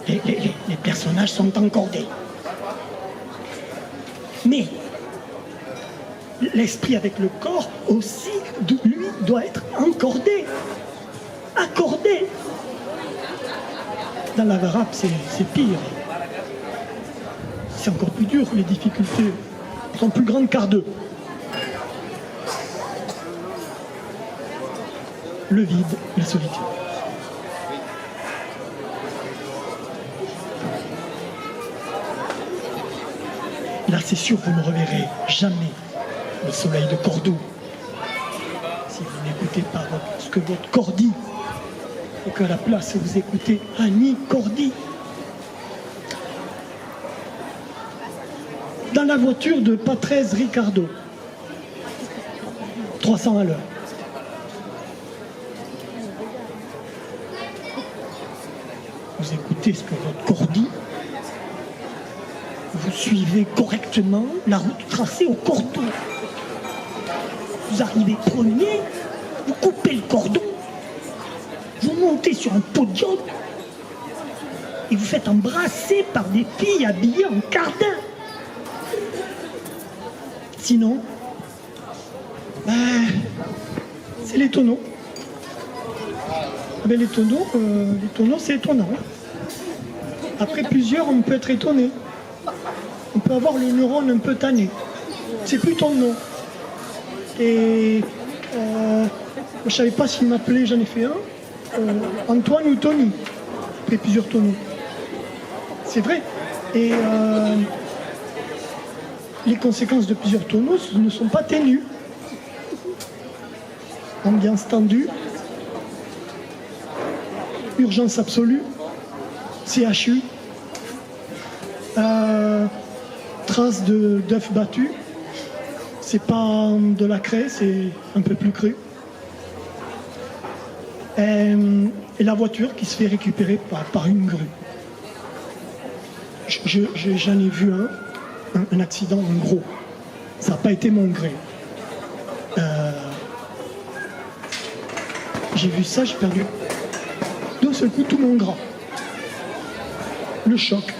Les personnages sont encordés. Mais l'esprit avec le corps aussi, lui, doit être encordé. Accordé. Dans la rap, c'est pire. c'est encore plus dur, les difficultés sont plus grandes car2. Le vide, la solitude. Là, c'est sûr, vous ne reverrez jamais le soleil de Cordoue. Si vous n'écoutez pas ce que votre corps dit, et qu'à la place, vous écoutez Annie Cordy. Dans la voiture de Patrese Ricardo, 300 à l'heure. Vous écoutez ce que votre corps dit, vous suivez correctement la route tracée au cordon. Vous arrivez premier, vous coupez le cordon, vous montez sur un podium et vous faites embrasser par des filles habillées en cardin. Sinon, c'est les tonneaux. Mais les tonneaux, c'est étonnant. Après plusieurs, on peut être étonné. On peut avoir le neurone un peu tanné. C'est plus ton nom. Et je ne savais pas s'il m'appelait, j'en ai fait un, Antoine ou Tony. Après plusieurs tonneaux. C'est vrai. Et les conséquences de plusieurs tonneaux ne sont pas ténues. Ambiance tendue. Urgence absolue. CHU. Traces d'œufs battus. C'est pas de la craie, c'est un peu plus cru. Et la voiture qui se fait récupérer par une grue. J'en ai vu un accident en gros. Ça n'a pas été mon gré. J'ai vu ça, j'ai perdu d'un seul coup tout mon gras. Le choc.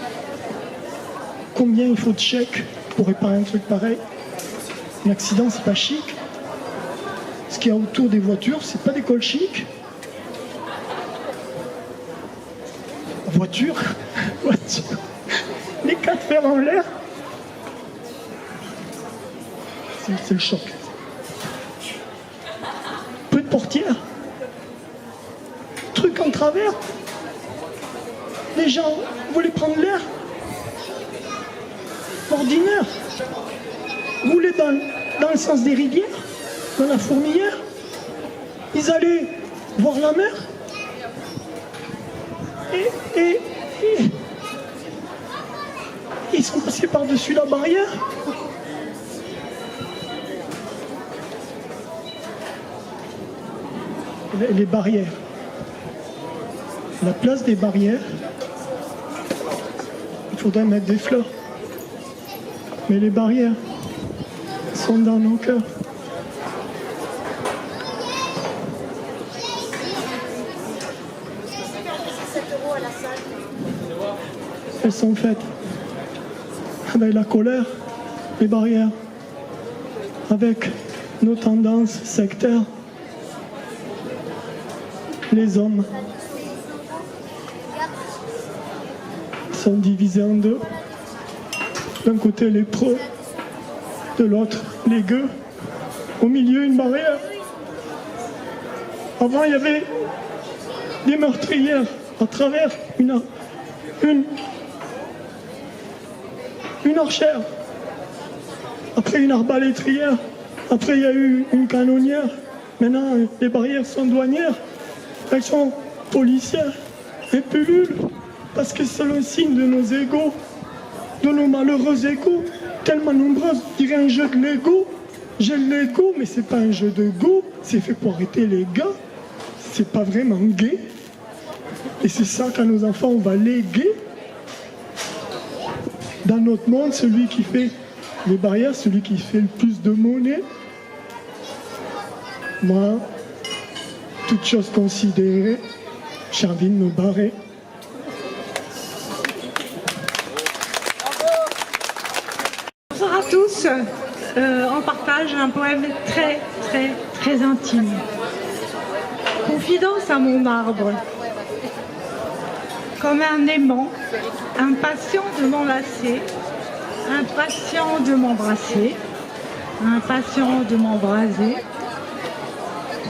Combien il faut de chèques pour réparer un truc pareil? Un accident, c'est pas chic. Ce qu'il y a autour des voitures, c'est pas des cols chics. Voiture. Les 4 fers en l'air. C'est le choc. Peu de portières. Truc en travers. Les gens voulaient prendre l'air. Ordinaire. Rouler dans le sens des rivières, dans la fourmilière. Ils allaient voir la mer. Et ils sont passés par-dessus la barrière. Les barrières. La place des barrières, il faudrait mettre des fleurs. Mais les barrières sont dans nos cœurs. Elles sont faites avec la colère, les barrières, avec nos tendances sectaires, les hommes sont divisés en deux. D'un côté les pros, de l'autre les gueux, au milieu une barrière. Avant il y avait des meurtrières à travers une archère, après une arbalétrière, après il y a eu une canonnière, maintenant les barrières sont douanières, elles sont policières et pullulent, parce que c'est le signe de nos égos, de nos malheureux égos, tellement nombreux, je dirais un jeu de Lego. J'ai le Lego, mais c'est pas un jeu de go, c'est fait pour arrêter les gars, c'est pas vraiment gay. Et c'est ça qu'à nos enfants on va léguer. Dans notre monde, celui qui fait les barrières, celui qui fait le plus de monnaie. Moi, toutes choses considérées, j'ai envie de me barrer. Bonsoir à tous. On partage un poème très, très, très intime. Confidence à mon arbre. Comme un aimant, impatient de m'enlacer, impatient de m'embrasser, impatient de m'embraser,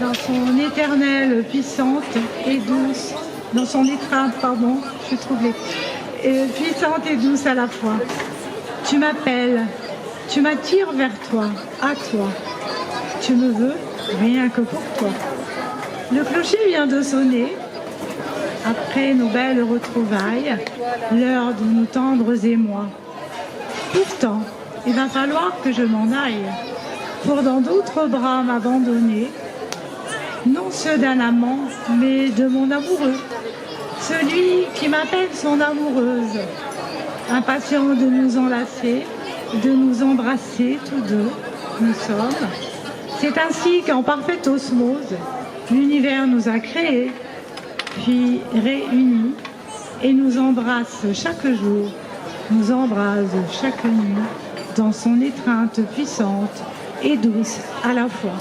dans son éternelle puissante et douce, dans son étreinte, pardon, je suis troublée, puissante et douce à la fois. Tu m'appelles, tu m'attires vers toi, à toi. Tu me veux rien que pour toi. Le clocher vient de sonner. Après nos belles retrouvailles, l'heure de nos tendres émois. Pourtant, il va falloir que je m'en aille pour dans d'autres bras m'abandonner. Non ceux d'un amant, mais de mon amoureux. Celui qui m'appelle son amoureuse. Impatient de nous enlacer, de nous embrasser tous deux, nous sommes. C'est ainsi qu'en parfaite osmose, l'univers nous a créés, puis réunis, et nous embrasse chaque jour, nous embrase chaque nuit, dans son étreinte puissante et douce à la fois.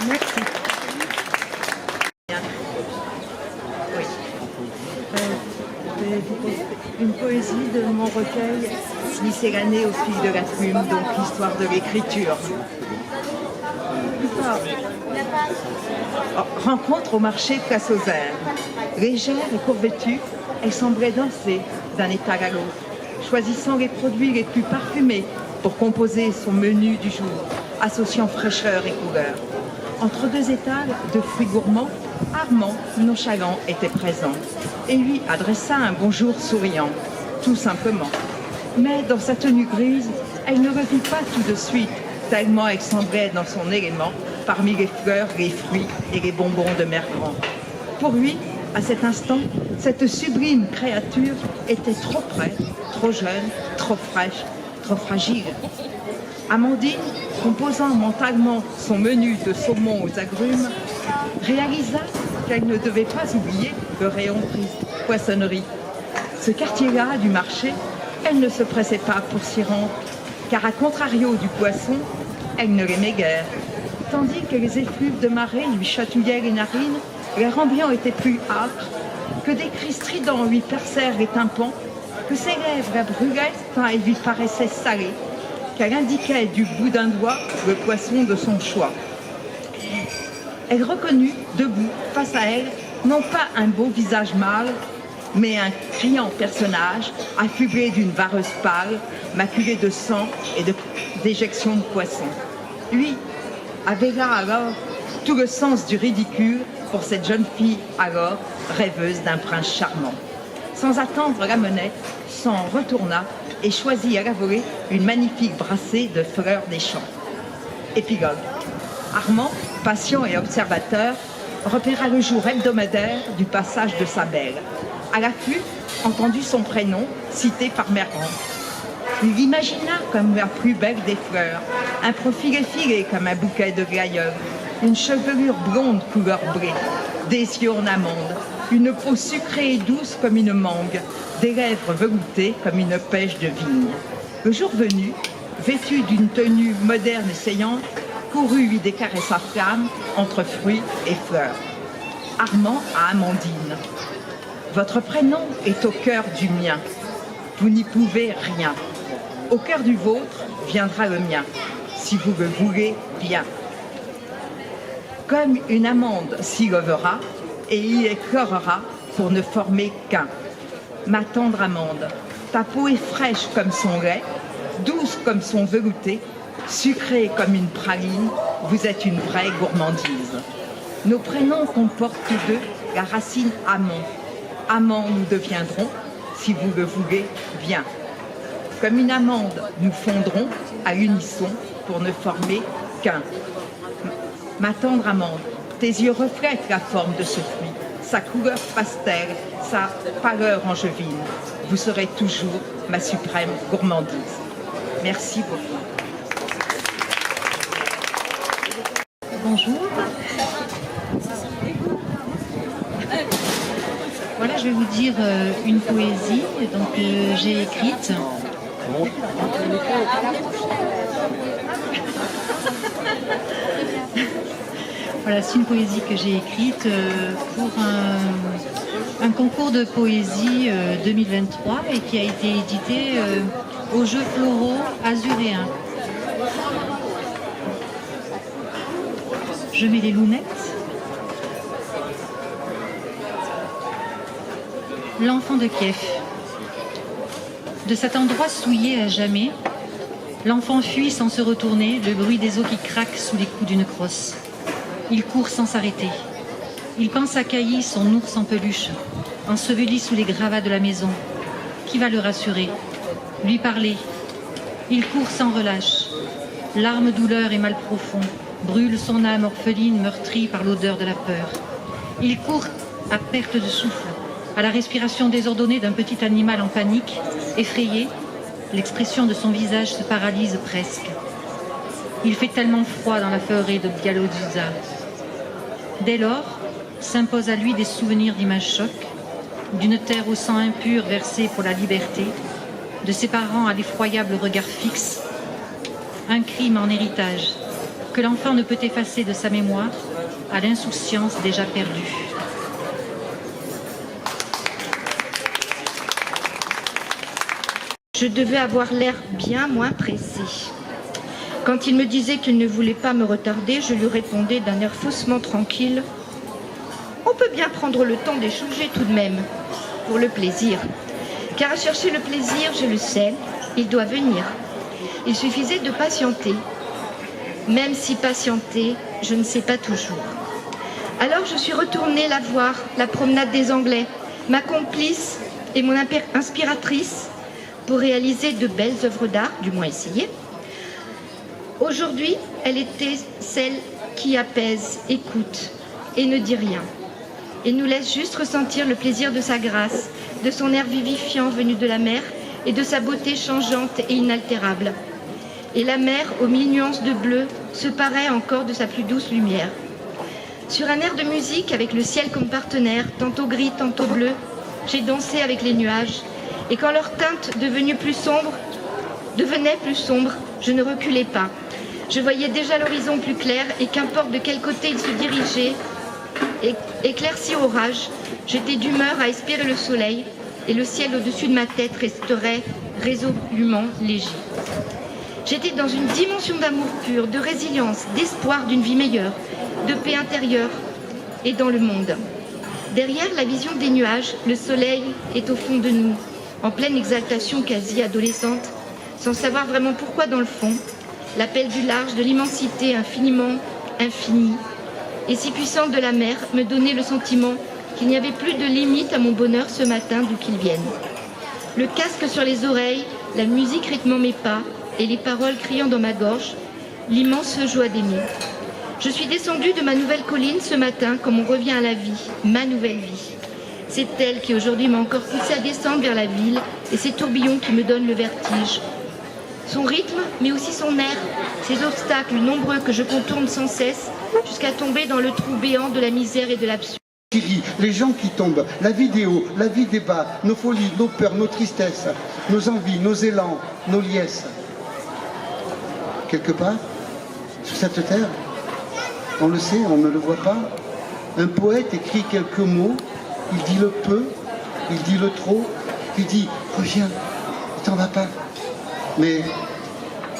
Merci. Une poésie de mon recueil Miscellanée au fil de la plume, donc l'histoire de l'écriture. Rencontre au marché Place aux Airs. Légère et courvêtue, elle semblait danser d'un étal à l'autre, choisissant les produits les plus parfumés pour composer son menu du jour, associant fraîcheur et couleur. Entre deux étals de fruits gourmands, Armand, nonchalant, était présent et lui adressa un bonjour souriant, tout simplement. Mais dans sa tenue grise, elle ne le vit pas tout de suite, tellement elle semblait dans son élément, parmi les fleurs, les fruits et les bonbons de mer grand. Pour lui, à cet instant, cette sublime créature était trop près, trop jeune, trop fraîche, trop fragile. Amandine, composant mentalement son menu de saumon aux agrumes, réalisa qu'elle ne devait pas oublier le rayon poissonnerie. Ce quartier-là du marché, elle ne se pressait pas pour s'y rendre, car à contrario du poisson, elle ne l'aimait guère. Tandis que les effluves de marée lui chatouillaient les narines, l'air ambiant était plus âpre, que des cris stridents lui percèrent les tympans, que ses lèvres la brûlaient quand elle lui paraissait salée, qu'elle indiquait du bout d'un doigt le poisson de son choix. Elle reconnut, debout, face à elle, non pas un beau visage mâle, mais un criant personnage, affublé d'une vareuse pâle, maculé de sang et d'éjections de poisson. Lui avait là alors tout le sens du ridicule pour cette jeune fille alors rêveuse d'un prince charmant. Sans attendre la monnaie, s'en retourna et choisit à la volée une magnifique brassée de fleurs des champs. Épilogue. Armand, patient et observateur, repéra le jour hebdomadaire du passage de sa belle. À l'affût, entendit son prénom cité par Mère Grande. Il l'imagina comme la plus belle des fleurs, un profil effilé comme un bouquet de glaïeuls, une chevelure blonde couleur blé, des yeux en amande, une peau sucrée et douce comme une mangue, des lèvres veloutées comme une pêche de vigne. Le jour venu, vêtu d'une tenue moderne et saillante, courut lui déclarer sa flamme entre fruits et fleurs. Armand à Amandine. Votre prénom est au cœur du mien. Vous n'y pouvez rien. Au cœur du vôtre viendra le mien, si vous le voulez bien. Comme une amande s'y levera, et y éclorera pour ne former qu'un. Ma tendre amande, ta peau est fraîche comme son lait, douce comme son velouté, sucrée comme une praline, vous êtes une vraie gourmandise. Nos prénoms comportent tous deux la racine amont. Amants nous deviendrons, si vous le voulez bien. Comme une amande, nous fondrons à l'unisson pour ne former qu'un. Ma tendre amande, tes yeux reflètent la forme de ce fruit, sa couleur pastel, sa pâleur angevine. Vous serez toujours ma suprême gourmandise. Merci beaucoup. Bonjour. Voilà, je vais vous dire une poésie que j'ai écrite. Voilà, c'est une poésie que j'ai écrite pour un concours de poésie 2023 et qui a été édité aux Jeux Floraux Azuréens. Je mets les lunettes. L'enfant de Kiev. De cet endroit souillé à jamais, l'enfant fuit sans se retourner, le bruit des eaux qui craquent sous les coups d'une crosse. Il court sans s'arrêter. Il pense à Cailly, son ours en peluche, enseveli sous les gravats de la maison. Qui va le rassurer? Lui parler. Il court sans relâche. Larmes, douleur et mal profond brûlent son âme orpheline meurtrie par l'odeur de la peur. Il court à perte de souffle, à la respiration désordonnée d'un petit animal en panique, effrayé. L'expression de son visage se paralyse presque. Il fait tellement froid dans la forêt de Białowieża. Dès lors, s'imposent à lui des souvenirs d'images choc, d'une terre au sang impur versée pour la liberté, de ses parents à l'effroyable regard fixe. Un crime en héritage que l'enfant ne peut effacer de sa mémoire, à l'insouciance déjà perdue. Je devais avoir l'air bien moins pressé. Quand il me disait qu'il ne voulait pas me retarder, je lui répondais d'un air faussement tranquille. On peut bien prendre le temps d'échanger tout de même, pour le plaisir. Car à chercher le plaisir, je le sais, il doit venir. Il suffisait de patienter. Même si patienter, je ne sais pas toujours. Alors je suis retournée la voir, la promenade des Anglais, ma complice et mon inspiratrice, pour réaliser de belles œuvres d'art, du moins essayer. Aujourd'hui, elle était celle qui apaise, écoute et ne dit rien. Et nous laisse juste ressentir le plaisir de sa grâce, de son air vivifiant venu de la mer et de sa beauté changeante et inaltérable. Et la mer, aux mille nuances de bleu, se paraît encore de sa plus douce lumière. Sur un air de musique, avec le ciel comme partenaire, tantôt gris, tantôt bleu, j'ai dansé avec les nuages. Et quand leur teinte devenait plus sombre, je ne reculais pas. Je voyais déjà l'horizon plus clair et qu'importe de quel côté il se dirigeait, éclairci orage, j'étais d'humeur à espérer le soleil et le ciel au-dessus de ma tête resterait résolument léger. J'étais dans une dimension d'amour pur, de résilience, d'espoir d'une vie meilleure, de paix intérieure et dans le monde. Derrière la vision des nuages, le soleil est au fond de nous, en pleine exaltation quasi adolescente, sans savoir vraiment pourquoi dans le fond, l'appel du large, de l'immensité infiniment infinie et si puissante de la mer me donnait le sentiment qu'il n'y avait plus de limite à mon bonheur ce matin d'où qu'il vienne. Le casque sur les oreilles, la musique rythmant mes pas et les paroles criant dans ma gorge, l'immense joie d'aimer. Je suis descendue de ma nouvelle colline ce matin comme on revient à la vie, ma nouvelle vie. C'est elle qui aujourd'hui m'a encore poussée à descendre vers la ville et ces tourbillons qui me donnent le vertige. Son rythme, mais aussi son air, ces obstacles nombreux que je contourne sans cesse jusqu'à tomber dans le trou béant de la misère et de l'absurde. Les gens qui tombent, la vidéo, la vie des bas, nos folies, nos peurs, nos tristesses, nos envies, nos élans, nos liesses. Quelque part, sur cette terre, on le sait, on ne le voit pas, un poète écrit quelques mots, il dit le peu, il dit le trop, il dit « reviens, ne t'en vas pas ». Mais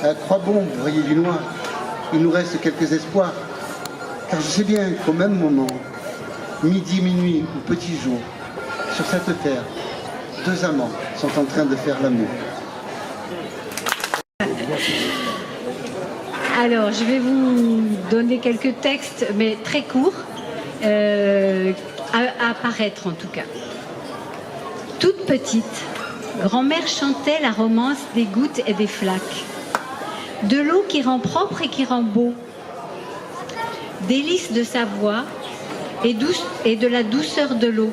à quoi bon briller du noir? Il nous reste quelques espoirs, car je sais bien qu'au même moment, midi, minuit ou petit jour, sur cette terre, deux amants sont en train de faire l'amour. Alors, je vais vous donner quelques textes, mais très courts, à apparaître en tout cas. Toute petite, grand-mère chantait la romance des gouttes et des flaques, de l'eau qui rend propre et qui rend beau, délice de sa voix et de la douceur de l'eau.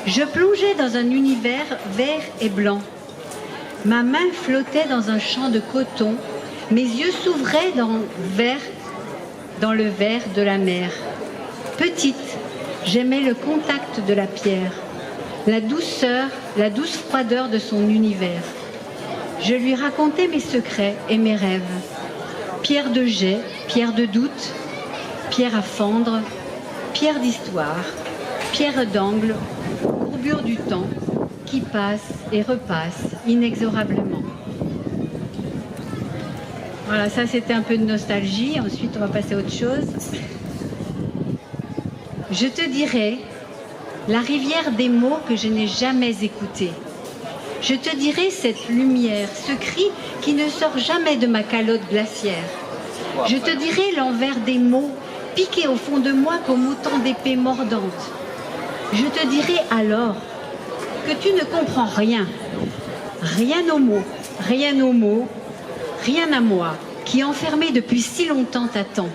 Je plongeais dans un univers vert et blanc. Ma main flottait dans un champ de coton. Mes yeux s'ouvraient dans le verre de la mer. Petite, j'aimais le contact de la pierre, la douceur, la douce froideur de son univers. Je lui racontais mes secrets et mes rêves. Pierre de jet, pierre de doute, pierre à fendre, pierre d'histoire. pierre d'angle, courbure du temps, qui passe et repasse inexorablement. Voilà, ça c'était un peu de nostalgie. Ensuite, on va passer à autre chose. Je te dirai la rivière des mots que je n'ai jamais écoutés. Je te dirai cette lumière, ce cri qui ne sort jamais de ma calotte glaciaire. Je te dirai l'envers des mots piqués au fond de moi comme autant d'épées mordantes. Je te dirai alors que tu ne comprends rien. Rien aux mots, rien aux mots, rien à moi, qui enfermé depuis si longtemps t'attend.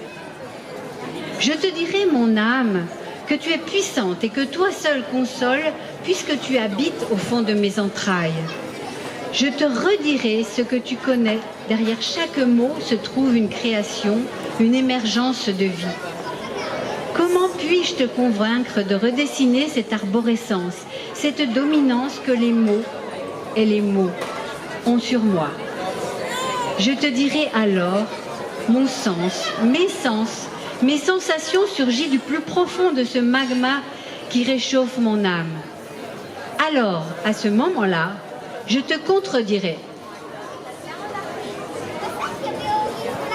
Je te dirai, mon âme, que tu es puissante et que toi seul console, puisque tu habites au fond de mes entrailles. Je te redirai ce que tu connais. Derrière chaque mot se trouve une création, une émergence de vie. Comment puis-je te convaincre de redessiner cette arborescence, cette dominance que les mots et les mots ont sur moi? Je te dirai alors mon sens, mes sensations surgies du plus profond de ce magma qui réchauffe mon âme. Alors, à ce moment-là, je te contredirai.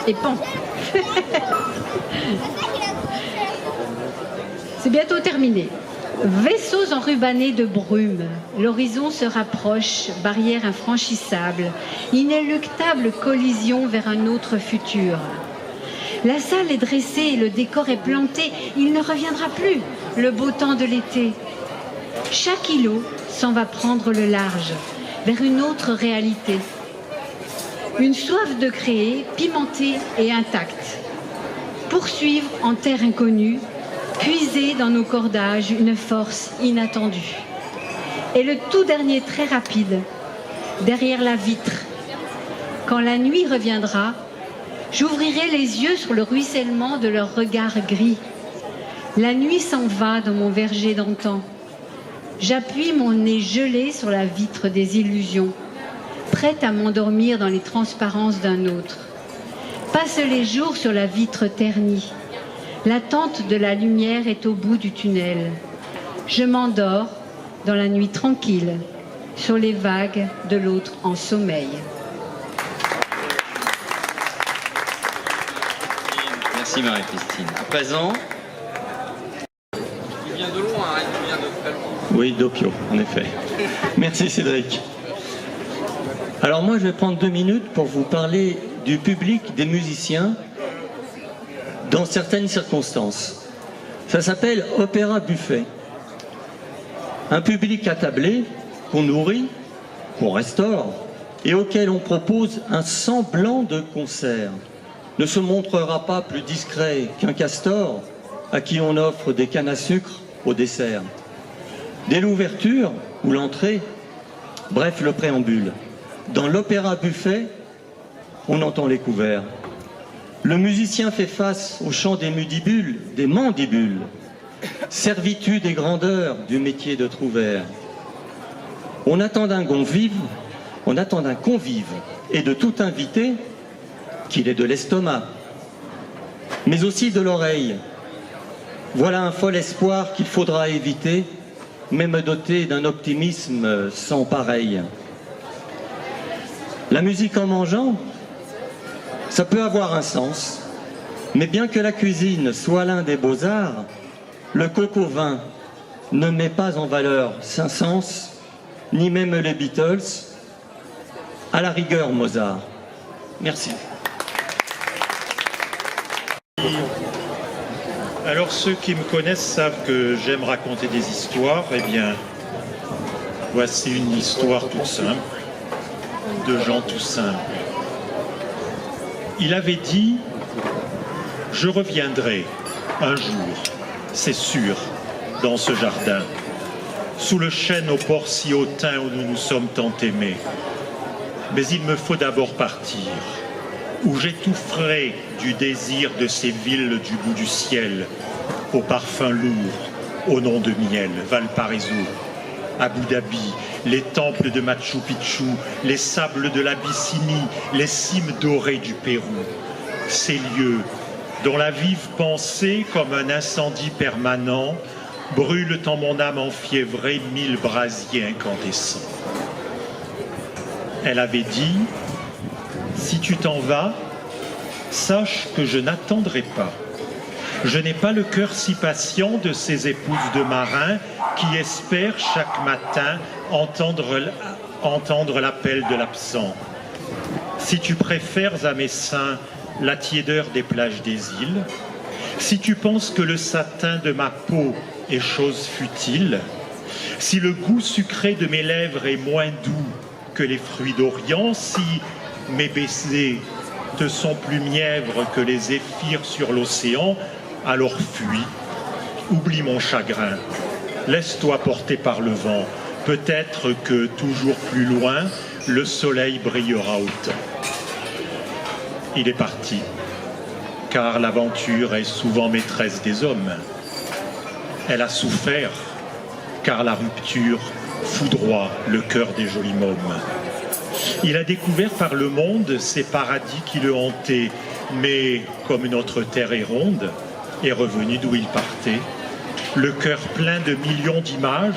Et pan. C'est bientôt terminé. Vaisseaux enrubanés de brume, l'horizon se rapproche, barrière infranchissable, inéluctable collision vers un autre futur. La salle est dressée, le décor est planté, il ne reviendra plus, le beau temps de l'été. Chaque îlot s'en va prendre le large, vers une autre réalité. Une soif de créer, pimentée et intacte. Poursuivre en terre inconnue, puiser dans nos cordages une force inattendue. Et le tout dernier très rapide, derrière la vitre. Quand la nuit reviendra, j'ouvrirai les yeux sur le ruissellement de leurs regards gris. La nuit s'en va dans mon verger d'antan. J'appuie mon nez gelé sur la vitre des illusions, prête à m'endormir dans les transparences d'un autre. Passe les jours sur la vitre ternie. L'attente de la lumière est au bout du tunnel. Je m'endors dans la nuit tranquille, sur les vagues de l'autre en sommeil. Merci Marie-Christine. À présent... Il vient de loin, hein, il vient de très loin. Oui, Doppio, en effet. Merci Cédric. Alors moi, je vais prendre 2 minutes pour vous parler du public des musiciens dans certaines circonstances. Ça s'appelle Opéra Buffet. Un public attablé, qu'on nourrit, qu'on restaure, et auquel on propose un semblant de concert, ne se montrera pas plus discret qu'un castor à qui on offre des cannes à sucre au dessert. Dès l'ouverture ou l'entrée, bref le préambule, dans l'Opéra Buffet, on entend les couverts. Le musicien fait face au chant des mudibules, des mandibules, servitude et grandeur du métier de trouvère. On attend d'un convive et de tout invité qu'il ait de l'estomac, mais aussi de l'oreille. Voilà un fol espoir qu'il faudra éviter, même doté d'un optimisme sans pareil. La musique en mangeant, ça peut avoir un sens, mais bien que la cuisine soit l'un des beaux-arts, le coco vin ne met pas en valeur Saint-Saëns, ni même les Beatles, à la rigueur Mozart. Merci. Alors ceux qui me connaissent savent que j'aime raconter des histoires. Eh bien, voici une histoire toute simple, de gens tout simples. Il avait dit « Je reviendrai un jour, c'est sûr, dans ce jardin, sous le chêne au port si hautain où nous nous sommes tant aimés. Mais il me faut d'abord partir, où j'étoufferai du désir de ces villes du bout du ciel, au parfum lourd, au nom de miel, Valparaiso, Abu Dhabi, les temples de Machu Picchu, les sables de l'Abyssinie, les cimes dorées du Pérou. Ces lieux dont la vive pensée, comme un incendie permanent, brûlent en mon âme enfiévrée 1000 brasiers incandescents. Elle avait dit, si tu t'en vas, sache que je n'attendrai pas. Je n'ai pas le cœur si patient de ces épouses de marins qui espèrent chaque matin entendre l'appel de l'absent. Si tu préfères à mes seins la tiédeur des plages des îles, si tu penses que le satin de ma peau est chose futile, si le goût sucré de mes lèvres est moins doux que les fruits d'Orient, si mes baisers te sont plus mièvres que les zéphyrs sur l'océan, alors fuis, oublie mon chagrin, laisse-toi porter par le vent, peut-être que toujours plus loin, le soleil brillera autant. Il est parti, car l'aventure est souvent maîtresse des hommes. Elle a souffert, car la rupture foudroie le cœur des jolis mômes. Il a découvert par le monde ces paradis qui le hantaient, mais comme notre terre est ronde, est revenu d'où il partait, le cœur plein de millions d'images,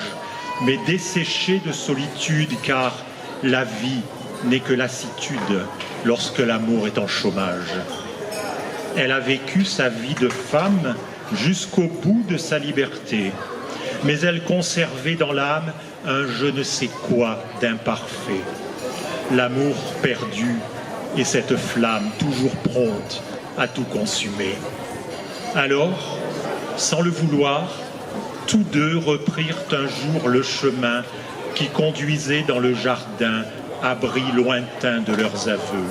mais desséché de solitude, car la vie n'est que lassitude lorsque l'amour est en chômage. Elle a vécu sa vie de femme jusqu'au bout de sa liberté, mais elle conservait dans l'âme un je ne sais quoi d'imparfait. L'amour perdu et cette flamme toujours prompte à tout consumer. Alors, sans le vouloir, tous deux reprirent un jour le chemin qui conduisait dans le jardin, abri lointain de leurs aveux.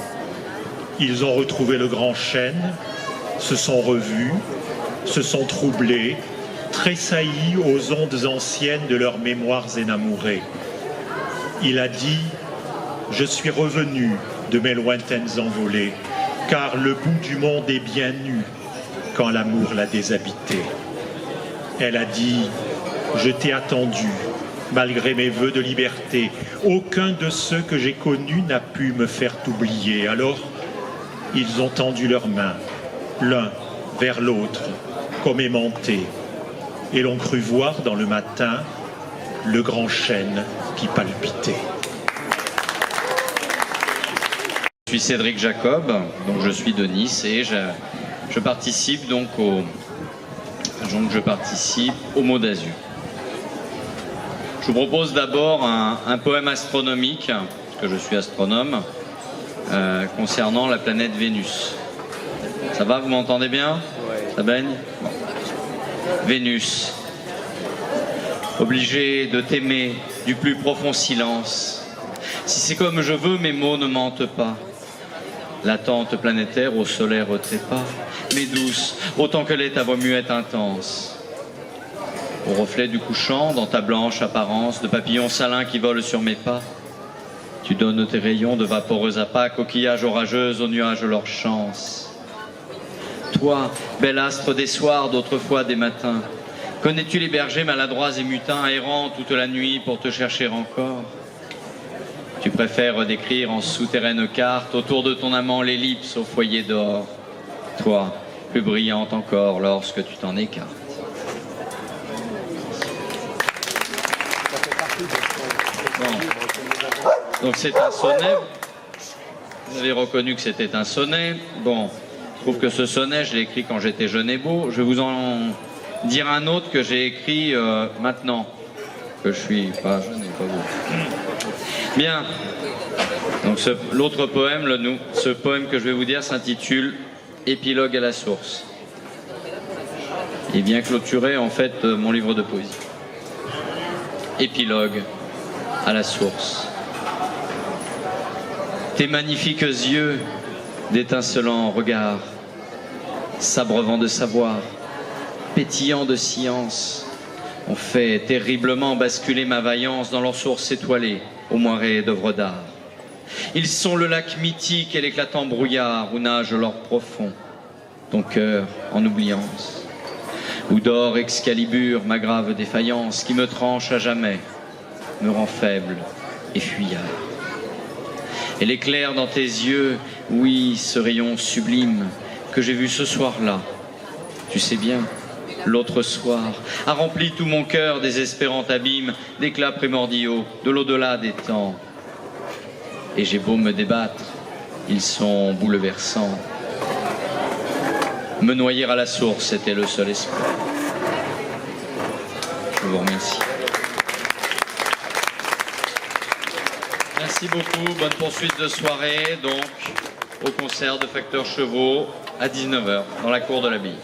Ils ont retrouvé le grand chêne, se sont revus, se sont troublés, tressaillis aux ondes anciennes de leurs mémoires énamourées. Il a dit « Je suis revenu de mes lointaines envolées, car le bout du monde est bien nu quand l'amour l'a déshabité. » Elle a dit « Je t'ai attendu, malgré mes vœux de liberté. Aucun de ceux que j'ai connus n'a pu me faire t'oublier. » Alors, ils ont tendu leurs mains, l'un vers l'autre, comme aimantés, et l'on crut voir dans le matin le grand chêne qui palpitait. Je suis Cédric Jacob, donc je suis de Nice et je participe donc au Mot d'Azur. Je vous propose d'abord un poème astronomique, parce que je suis astronome, concernant la planète Vénus. Ça va, vous m'entendez bien? Ça baigne? Bon. Vénus, obligé de t'aimer du plus profond silence. Si c'est comme je veux, mes mots ne mentent pas. L'attente planétaire au solaire trépas, mais douce, autant que l'est ta voix muette intense. Au reflet du couchant, dans ta blanche apparence de papillon salin qui vole sur mes pas, tu donnes tes rayons de vaporeux appât, coquillages orageuses aux nuages leur chance. Toi, bel astre des soirs, d'autrefois des matins, connais-tu les bergers maladroits et mutins, errant toute la nuit pour te chercher encore? Tu préfères décrire en souterraine carte autour de ton amant l'ellipse au foyer d'or, toi, plus brillante encore lorsque tu t'en écartes. Bon. Donc c'est un sonnet, vous avez reconnu que c'était un sonnet. Bon, je trouve que ce sonnet, je l'ai écrit quand j'étais jeune et beau. Je vais vous en dire un autre que j'ai écrit maintenant, que je suis pas jeune et pas beau. Bien, donc l'autre poème, ce poème que je vais vous dire s'intitule « Épilogue à la source ». Il vient clôturer en fait mon livre de poésie. Épilogue à la source. Tes magnifiques yeux, d'étincelants regards, s'abreuvant de savoir, pétillant de science, ont fait terriblement basculer ma vaillance dans leurs sources étoilées, aux moirées d'œuvres d'art. Ils sont le lac mythique et l'éclatant brouillard où nage l'or profond, ton cœur en oubliance, où dort Excalibur, ma grave défaillance, qui me tranche à jamais, me rend faible et fuyard. Et l'éclair dans tes yeux, oui, ce rayon sublime que j'ai vu ce soir-là, tu sais bien, L'autre soir a rempli tout mon cœur des espérants abîmes, d'éclats primordiaux, de l'au-delà des temps. Et j'ai beau me débattre, ils sont bouleversants. Me noyer à la source, c'était le seul espoir. Je vous remercie. Merci beaucoup, bonne poursuite de soirée, donc, au concert de Facteur Chevaux à 19h, dans la cour de l'Abbaye.